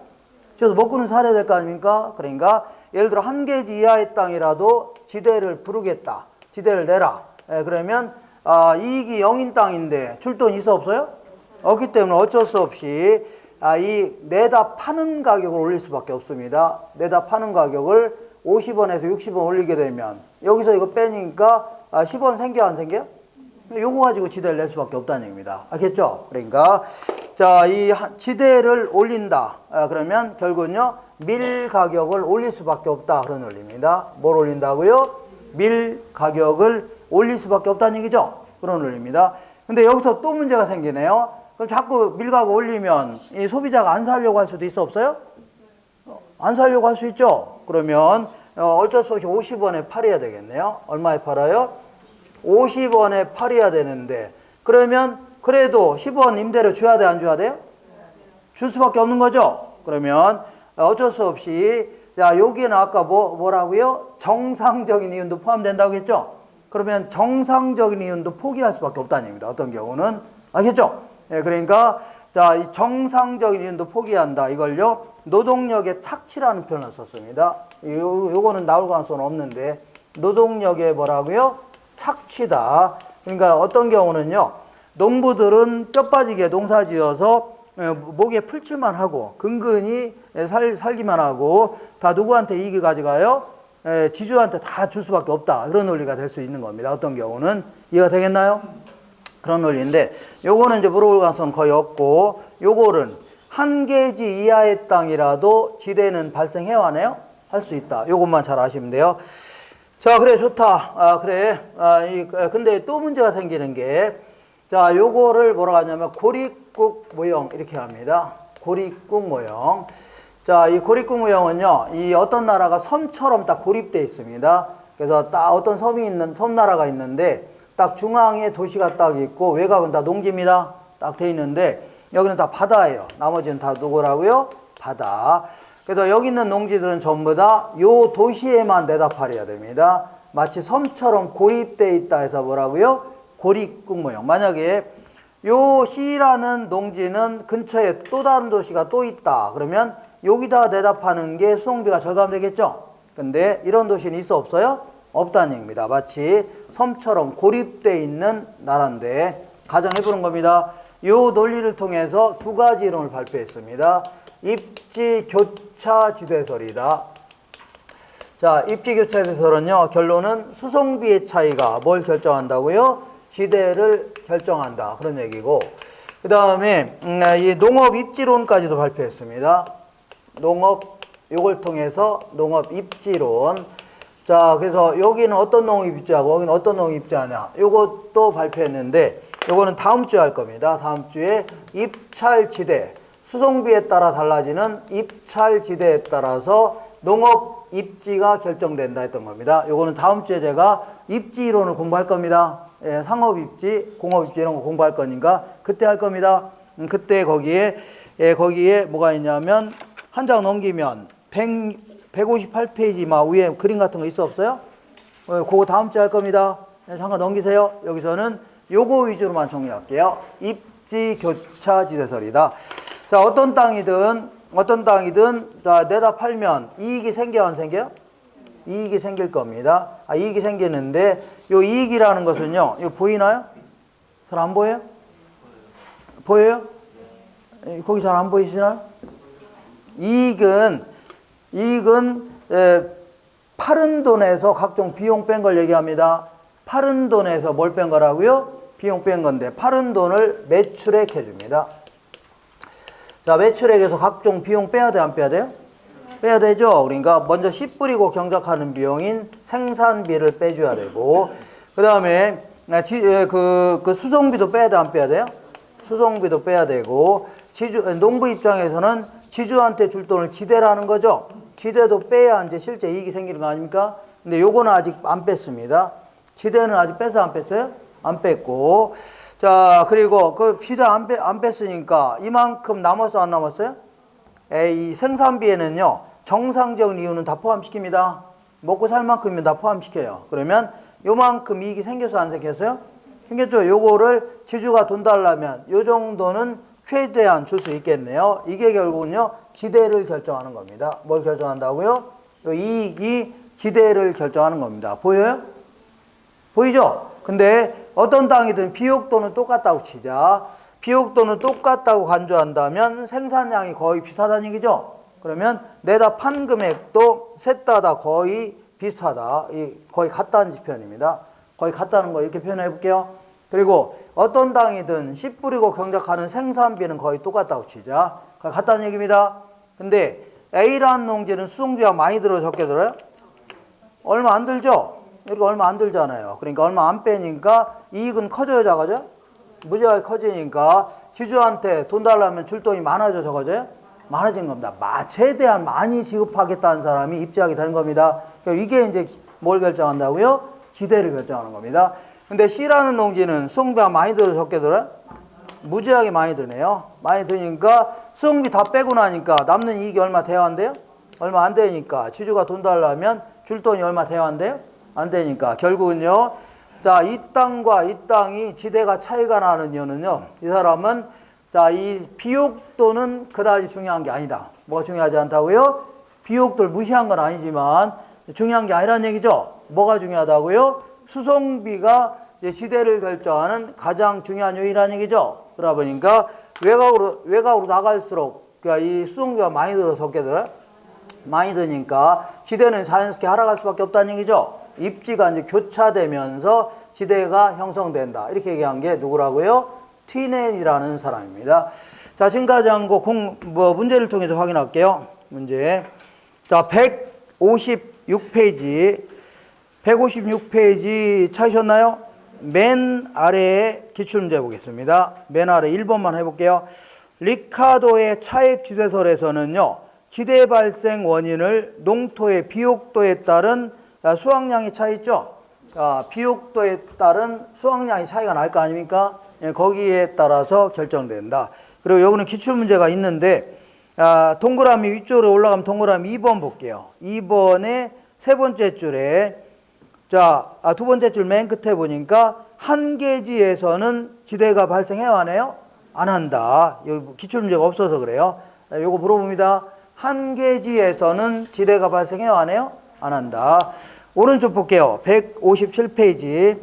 지어서 먹고는 살아야 될 거 아닙니까? 그러니까 예를 들어 한계지 이하의 땅이라도 지대를 부르겠다. 지대를 내라. 그러면 이익이 0인 땅인데 줄 돈 있어 없어요? 없기 때문에 어쩔 수 없이 이 내다 파는 가격을 올릴 수밖에 없습니다. 내다 파는 가격을 50원에서 60원 올리게 되면 여기서 이거 빼니까 10원 생겨 안 생겨요? 요거 가지고 지대를 낼 수밖에 없다는 얘기입니다. 알겠죠? 그러니까 자, 이 지대를 올린다. 그러면 결국은요 밀 가격을 올릴 수밖에 없다 그런 논리입니다. 뭘 올린다고요? 밀 가격을 올릴 수밖에 없다는 얘기죠. 그런 논리입니다. 근데 여기서 또 문제가 생기네요. 그럼 자꾸 밀 가격 올리면 이 소비자가 안 사려고 할 수도 있어 없어요? 안 사려고 할 수 있죠. 그러면 어쩔 수 없이 50원에 팔아야 되겠네요. 얼마에 팔아요? 50원에 팔아야 되는데 그러면 그래도 10원 임대료 줘야 돼, 안 줘야 돼요? 줄 수밖에 없는 거죠. 그러면 어쩔 수 없이 자 여기는 아까 뭐라고요? 정상적인 이윤도 포함된다고 했죠. 그러면 정상적인 이윤도 포기할 수밖에 없다는 얘기입니다. 어떤 경우는 알겠죠? 예, 그러니까 자, 이 정상적인 이윤도 포기한다. 이걸요 노동력의 착취라는 표현을 썼습니다. 요거는 나올 가능성은 없는데 노동력의 뭐라고요? 착취다. 그러니까 어떤 경우는요 농부들은 뼈 빠지게 농사지어서 목에 풀칠만 하고 근근히 살기만 하고 다 누구한테 이익을 가져가요? 지주한테 다 줄 수밖에 없다. 그런 논리가 될 수 있는 겁니다. 어떤 경우는 이해가 되겠나요? 그런 논리인데 요거는 이제 물어볼 가능성은 거의 없고 요거는 한 개지 이하의 땅이라도 지대는 발생해와네요? 할 수 있다. 요것만 잘 아시면 돼요. 자, 그래 좋다. 그래. 근데 또 문제가 생기는 게 자, 요거를 뭐라고 하냐면 고립국 모형 이렇게 합니다. 고립국 모형. 자, 이 고립국 모형은요, 이 어떤 나라가 섬처럼 딱 고립되어 있습니다. 그래서 딱 어떤 섬나라가 있는데, 딱 중앙에 도시가 딱 있고, 외곽은 다 농지입니다. 딱 돼 있는데, 여기는 다 바다예요. 나머지는 다 누구라고요? 바다. 그래서 여기 있는 농지들은 전부 다 요 도시에만 내다 팔아야 됩니다. 마치 섬처럼 고립되어 있다 해서 뭐라고요? 고립국 모형. 만약에 요 C라는 농지는 근처에 또 다른 도시가 또 있다. 그러면 여기다 내다 파는 게 수송비가 절감되겠죠? 근데 이런 도시는 있어 없어요? 없다는 얘기입니다. 마치 섬처럼 고립되어 있는 나라인데 가정해보는 겁니다. 요 논리를 통해서 두 가지 이론을 발표했습니다. 입지교차지대설이다. 자, 입지교차지대설은요, 결론은 수송비의 차이가 뭘 결정한다고요? 지대를 결정한다. 그런 얘기고, 그 다음에 이 농업 입지론까지도 발표했습니다. 농업, 요걸 통해서 농업 입지론. 자, 그래서 여기는 어떤 농업 입지하고 여기는 어떤 농업 입지하냐. 요것도 발표했는데, 요거는 다음 주에 할 겁니다. 다음 주에 입찰지대. 수송비에 따라 달라지는 입찰지대에 따라서 농업 입지가 결정된다 했던 겁니다. 요거는 다음 주에 제가 입지 이론을 공부할 겁니다. 예, 상업 입지, 공업 입지 이런 거 공부할 거니까 그때 할 겁니다. 그때 거기에 뭐가 있냐면 한 장 넘기면 158페이지 막 위에 그림 같은 거 있어 없어요? 그거 다음 주에 할 겁니다. 예, 잠깐 넘기세요. 여기서는 요거 위주로만 정리할게요. 입지교차지대설이다. 자, 어떤 땅이든 자, 내다 팔면 이익이 생겨요, 안 생겨요? 이익이 생길 겁니다. 이익이 생기는데 요 이익이라는 것은요. 이거 보이나요? 잘 안 보여요? 보여요? 거기 잘 안 보이시나요? 이익은 파른 돈에서 각종 비용 뺀 걸 얘기합니다. 파른 돈에서 뭘 뺀 거라고요? 비용 뺀 건데 파른 돈을 매출액 해줍니다. 자, 매출액에서 각종 비용 빼야 돼, 안 빼야 돼요? 빼야 되죠. 그러니까 먼저 씨 뿌리고 경작하는 비용인 생산비를 빼줘야 되고, 그 다음에 그 수송비도 빼야 돼, 안 빼야 돼요? 수송비도 빼야 되고, 농부 입장에서는 지주한테 줄 돈을 지대라는 거죠. 지대도 빼야 이제 실제 이익이 생기는 거 아닙니까? 근데 요거는 아직 안 뺐습니다. 지대는 아직 빼서 안 뺐어요? 안 뺐고. 자, 그리고 그 지대 안 뺐으니까 이만큼 남았어, 안 남았어요? 이 생산비에는요, 정상적인 이유는 다 포함시킵니다. 먹고 살 만큼이면 다 포함시켜요. 그러면 요만큼 이익이 생겨서 안 생겼어요? 생겼죠. 요거를 지주가 돈 달라면 요 정도는 최대한 줄 수 있겠네요. 이게 결국은요, 지대를 결정하는 겁니다. 뭘 결정한다고요? 요 이익이 지대를 결정하는 겁니다. 보여요? 보이죠? 근데 어떤 땅이든 비옥도는 똑같다고 치자. 비옥도는 똑같다고 간주한다면 생산량이 거의 비슷하다는 얘기죠. 그러면 내다 판 금액도 셋 다 거의 비슷하다. 거의 같다는 표현입니다. 거의 같다는 거 이렇게 표현해 볼게요. 그리고 어떤 땅이든 씨 뿌리고 경작하는 생산비는 거의 똑같다고 치자. 거의 같다는 얘기입니다. 근데 A라는 농지는 수송비가 많이 들어요, 적게 들어요? 얼마 안 들죠? 이렇게 얼마 안 들잖아요. 그러니까 얼마 안 빼니까 이익은 커져요, 작아져요? 무지하게 커지니까 지주한테 돈 달라면 줄 돈이 많아져, 적어져요? 많아진 겁니다. 최대한 많이 지급하겠다는 사람이 입지하게 되는 겁니다. 그러니까 이게 이제 뭘 결정한다고요? 지대를 결정하는 겁니다. 근데 C라는 농지는 수송비가 많이 들어 적게 들어요? 무지하게 많이 드네요. 많이 드니까 수송비 다 빼고 나니까 남는 이익이 얼마 돼야 한대요? 얼마 안 되니까 지주가 돈 달라면 줄 돈이 얼마 돼야 한대요? 안 되니까 결국은요. 자, 이 땅과 이 땅이 지대가 차이가 나는 이유는요. 이 사람은 자, 이 비옥도는 그다지 중요한 게 아니다. 뭐가 중요하지 않다고요? 비옥도를 무시한 건 아니지만 중요한 게 아니란 얘기죠. 뭐가 중요하다고요? 수송비가 이제 지대를 결정하는 가장 중요한 요인이라는 얘기죠. 그러다 보니까 외곽으로 나갈수록 그러니까 이 수송비가 많이 들어서 적게 들어요. 많이 드니까 지대는 자연스럽게 하락할 수밖에 없다는 얘기죠. 입지가 이제 교차되면서 지대가 형성된다. 이렇게 얘기한 게 누구라고요? 튀넨이라는 사람입니다. 자, 지금까지 한 거 문제를 통해서 확인할게요. 문제. 자, 156페이지. 156페이지 찾으셨나요? 맨 아래에 기출문제 보겠습니다. 맨 아래 1번만 해볼게요. 리카도의 차액 지대설에서는요, 지대 발생 원인을 농토의 비옥도에 따른 수확량이 차이 있죠? 비옥도에 따른 수확량이 차이가 날 거 아닙니까? 예, 거기에 따라서 결정된다. 그리고 여기는 기출문제가 있는데, 동그라미 위쪽으로 올라가면 동그라미 2번 볼게요. 2번의 세 번째 줄에, 자, 두 번째 줄 맨 끝에 보니까 한계지에서는 지대가 발생해야 하네요? 안 한다. 여기 기출문제가 없어서 그래요. 요거 물어봅니다. 한계지에서는 지대가 발생해야 하네요? 안 한다. 오른쪽 볼게요. 157페이지.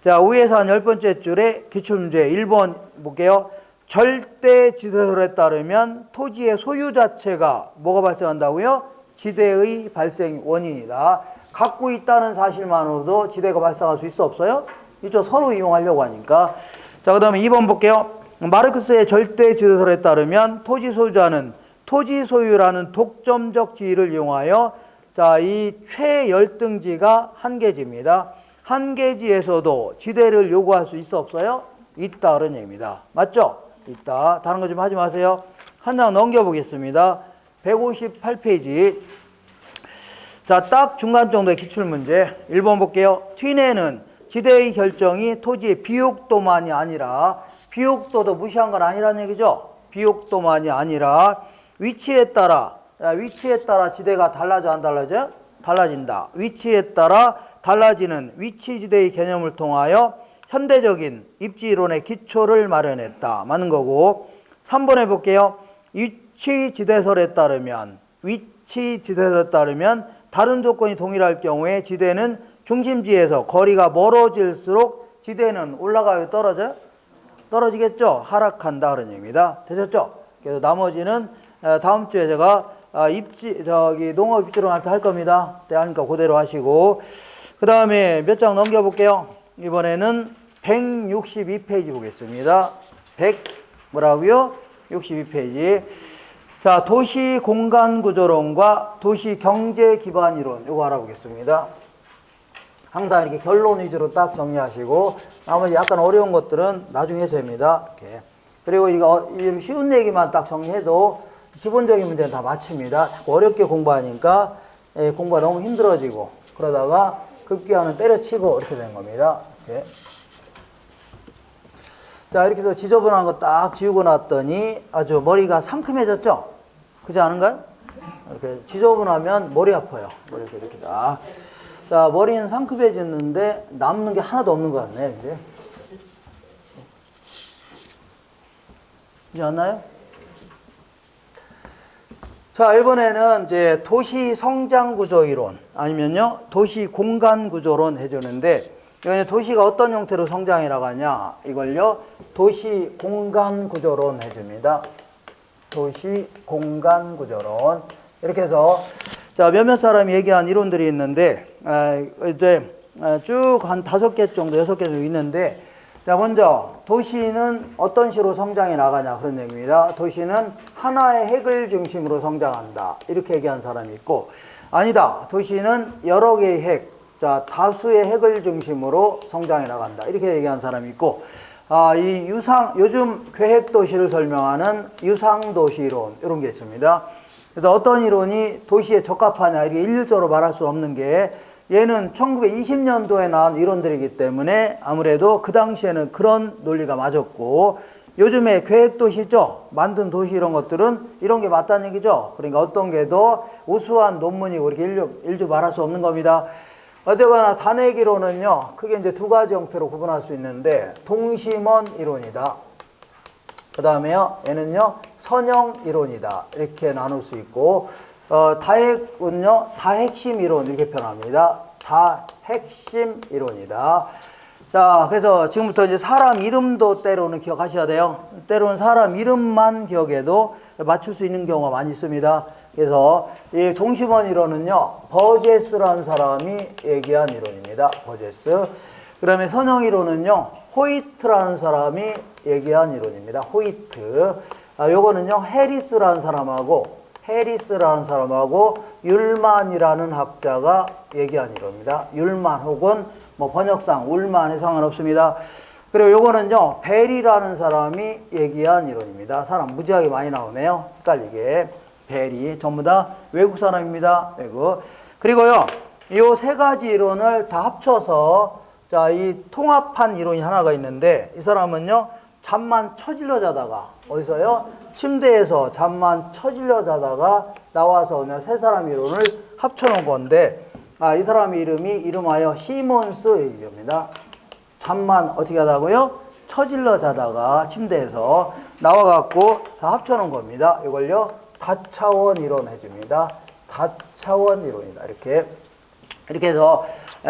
자, 위에서 한 10번째 줄에 기출문제 1번 볼게요. 절대 지대설에 따르면 토지의 소유 자체가 뭐가 발생한다고요? 지대의 발생 원인이다. 갖고 있다는 사실만으로도 지대가 발생할 수 있어 없어요? 이쪽 서로 이용하려고 하니까. 자, 그 다음에 2번 볼게요. 마르크스의 절대 지대설에 따르면 토지 소유자는 토지 소유라는 독점적 지위를 이용하여 자, 이 최열등지가 한계지입니다. 한계지에서도 지대를 요구할 수 있어 없어요? 있다 그런 얘기입니다. 맞죠? 있다. 다른 거 좀 하지 마세요. 한 장 넘겨보겠습니다. 158페이지. 자, 딱 중간 정도의 기출문제 1번 볼게요. 튀네는 지대의 결정이 토지의 비옥도만이 아니라 비옥도도 무시한 건 아니라는 얘기죠. 비옥도만이 아니라 위치에 따라 지대가 달라져 안 달라져요? 달라진다. 위치에 따라 달라지는 위치지대의 개념을 통하여 현대적인 입지이론의 기초를 마련했다. 맞는 거고. 3번 해볼게요. 위치지대설에 따르면 다른 조건이 동일할 경우에 지대는 중심지에서 거리가 멀어질수록 지대는 올라가요? 떨어져요? 떨어지겠죠? 하락한다 그런 얘기입니다. 되셨죠? 그래서 나머지는 다음 주에 제가 농업 입지론 할 때 할 겁니다. 그때 하니까 그대로 하시고. 그 다음에 몇 장 넘겨볼게요. 이번에는 162페이지 보겠습니다. 62페이지. 자, 도시 공간 구조론과 도시 경제 기반 이론, 요거 알아보겠습니다. 항상 이렇게 결론 위주로 딱 정리하시고, 나머지 약간 어려운 것들은 나중에 됩니다. 이렇게. 그리고 이거 쉬운 얘기만 딱 정리해도 기본적인 문제는 다 맞춥니다. 자꾸 어렵게 공부하니까 공부가 너무 힘들어지고, 그러다가 급기야는 때려치고 이렇게 되는 겁니다. 이렇게. 자, 이렇게 해서 지저분한 거 딱 지우고 났더니 아주 머리가 상큼해졌죠? 그렇지 않은가요? 이렇게 지저분하면 머리 아파요. 머리가 이렇게 딱. 자, 머리는 상큼해졌는데 남는 게 하나도 없는 것 같네, 이제. 이제 왔나요? 자, 이번에는 이제 도시 성장 구조 이론 아니면요, 도시 공간 구조론 해주는데, 이번에 도시가 어떤 형태로 성장해 나가냐, 이걸요, 도시 공간 구조론 해줍니다. 도시 공간 구조론. 이렇게 해서, 자, 몇몇 사람이 얘기한 이론들이 있는데, 이제 쭉 한 5개 정도, 6개 정도 있는데, 자, 먼저 도시는 어떤 식으로 성장해 나가냐 그런 얘기입니다. 도시는 하나의 핵을 중심으로 성장한다. 이렇게 얘기한 사람이 있고, 아니다. 도시는 여러 개의 핵, 자, 다수의 핵을 중심으로 성장해 나간다. 이렇게 얘기한 사람이 있고, 이 요즘 계획 도시를 설명하는 유상도시 이론, 이런 게 있습니다. 그래서 어떤 이론이 도시에 적합하냐, 이렇게 일률적으로 말할 수 없는 게, 얘는 1920년도에 나온 이론들이기 때문에 아무래도 그 당시에는 그런 논리가 맞았고, 요즘에 계획도시죠? 만든 도시 이런 것들은 이런 게 맞다는 얘기죠? 그러니까 어떤 게 더 우수한 논문이고 이렇게 일주 말할 수 없는 겁니다. 어쨌거나 단핵이론은요, 크게 이제 두 가지 형태로 구분할 수 있는데, 동심원 이론이다. 그 다음에요, 얘는요, 선형 이론이다. 이렇게 나눌 수 있고, 다핵은요, 다핵심 이론 이렇게 표현합니다. 다핵심 이론이다. 자, 그래서 지금부터 이제 사람 이름도 때로는 기억하셔야 돼요. 때로는 사람 이름만 기억해도 맞출 수 있는 경우가 많이 있습니다. 그래서 이 동심원 이론은요, 버제스라는 사람이 얘기한 이론입니다. 버제스. 그다음에 선형 이론은요, 호이트라는 사람이 얘기한 이론입니다. 호이트. 요거는요, 해리스라는 사람하고 율만이라는 학자가 얘기한 이론입니다. 율만 혹은 뭐 번역상 울만에 상관없습니다. 그리고 요거는요, 벨이라는 사람이 얘기한 이론입니다. 사람 무지하게 많이 나오네요. 헷갈리게. 벨이 전부 다 외국 사람입니다. 외국. 그리고요, 요 세 가지 이론을 다 합쳐서 자, 이 통합한 이론이 하나가 있는데, 이 사람은요, 잠만 처질러 자다가 어디서요? 침대에서 잠만 처질러 자다가 나와서 그냥 세 사람 이론을 합쳐놓은 건데, 이 사람 이름하여 시몬스입니다. 잠만 어떻게 하다고요? 처질러 자다가 침대에서 나와갖고 다 합쳐놓은 겁니다. 이걸요, 다차원 이론 해줍니다. 다차원 이론이다. 이렇게 해서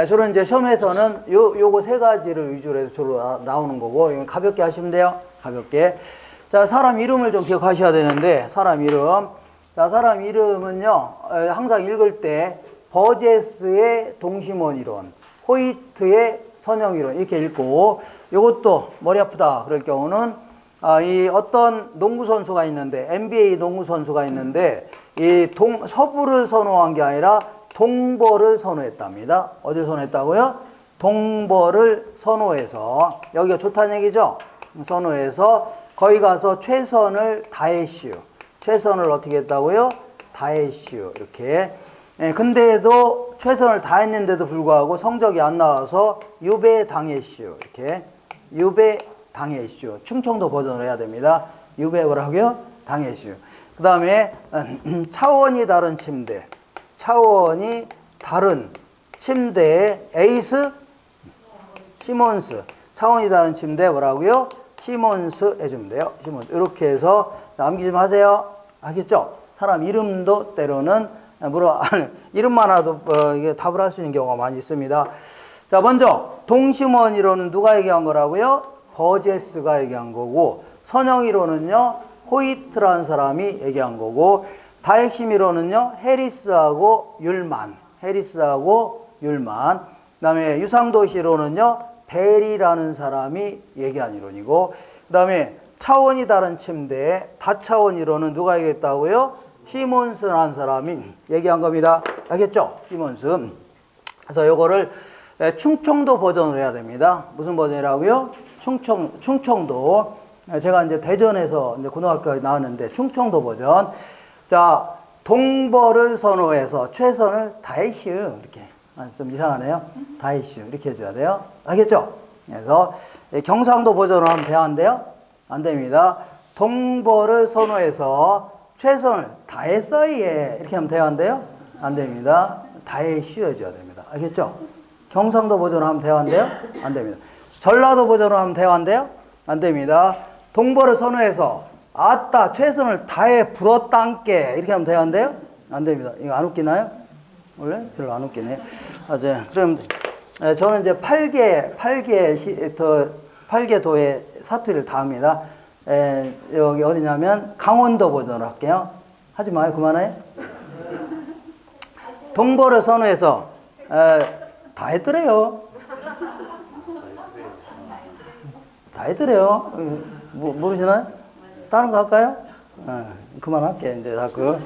주로 이제 시험에서는 요거 세 가지를 위주로 해서 주로 나오는 거고, 이건 가볍게 하시면 돼요. 가볍게. 자, 사람 이름을 좀 기억하셔야 되는데, 사람 이름. 자, 사람 이름은요, 항상 읽을 때 버제스의 동심원 이론, 호이트의 선형 이론 이렇게 읽고, 요것도 머리 아프다 그럴 경우는 이 어떤 농구 선수가 있는데, NBA 농구 선수가 있는데, 이 서부를 선호한 게 아니라 동버를 선호했답니다. 어디 선호했다고요? 동버를 선호해서, 여기가 좋다는 얘기죠? 선호해서 거기 가서 최선을 다했슈. 최선을 어떻게 했다고요? 다했슈. 이렇게. 근데도 최선을 다했는데도 불구하고 성적이 안 나와서 유배당했슈. 이렇게. 유배당했슈. 충청도 버전으로 해야 됩니다. 유배 뭐라고요? 당했슈. 그 다음에 차원이 다른 침대. 차원이 다른 침대의 에이스 시몬스. 차원이 다른 침대 뭐라고요? 시몬스 해주면 돼요. 시몬스. 이렇게 해서 암기 좀 하세요. 아시겠죠? 사람 이름도 때로는 이름만 와도 이게 답을 할 수 있는 경우가 많이 있습니다. 자, 먼저 동심원 이론은 누가 얘기한 거라고요? 버제스가 얘기한 거고, 선형 이론은요, 호이트라는 사람이 얘기한 거고, 다핵심 이론은요, 해리스하고 율만. 그다음에 유상도시 이론은요, 벨이라는 사람이 얘기한 이론이고, 그다음에 차원이 다른 침대, 다차원 이론은 누가 얘기했다고요? 시몬스라는 사람이 얘기한 겁니다. 알겠죠? 시몬스. 그래서 요거를 충청도 버전으로 해야 됩니다. 무슨 버전이라고요? 충청도. 제가 이제 대전에서 이제 고등학교에 나왔는데 충청도 버전. 자, 동버를 선호해서 최선을 다했슈. 이렇게. 좀 이상하네요. 다했슈. 이렇게 해줘야 돼요. 알겠죠? 그래서 경상도 버전으로 하면 돼요? 안 돼요? 안 됩니다. 동버를 선호해서 최선을 다했어요. 이렇게 하면 돼요? 안 돼요? 안 됩니다. 다했슈 해줘야 됩니다. 알겠죠? 경상도 버전으로 하면 돼요? 안 돼요? 안 됩니다. 전라도 버전으로 하면 돼요? 안 돼요? 안 됩니다. 동버를 선호해서 아따 최선을 다해 불었단께 이렇게 하면 돼요? 안 돼요? 안 됩니다. 이거 안 웃기나요? 원래? 별로 안 웃기네. 그럼 저는 이제 8개 도의 사투리를 다 합니다. 여기 어디냐면 강원도 버전으로 할게요. 하지 마요. 그만해. 동버를 선호해서 다 했더래요. 다 했더래요. 모르시나요? 다른 거 할까요? 그만할게. 이제 자꾸.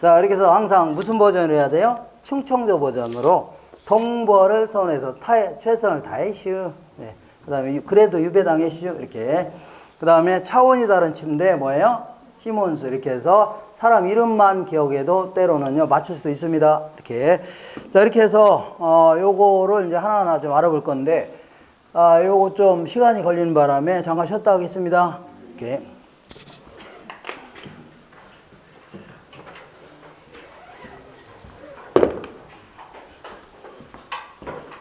자, 이렇게 해서 항상 무슨 버전으로 해야 돼요? 충청도 버전으로 동버를 선호해서 최선을 다했슈. 네. 그 다음에 그래도 유배당했슈. 이렇게. 그 다음에 차원이 다른 침대 뭐예요? 시몬스 이렇게 해서 사람 이름만 기억해도 때로는요 맞출 수도 있습니다. 이렇게 자 이렇게 해서 요거를 이제 하나하나 좀 알아볼 건데 요거 좀 시간이 걸리는 바람에 잠깐 쉬었다 하겠습니다. 이렇게.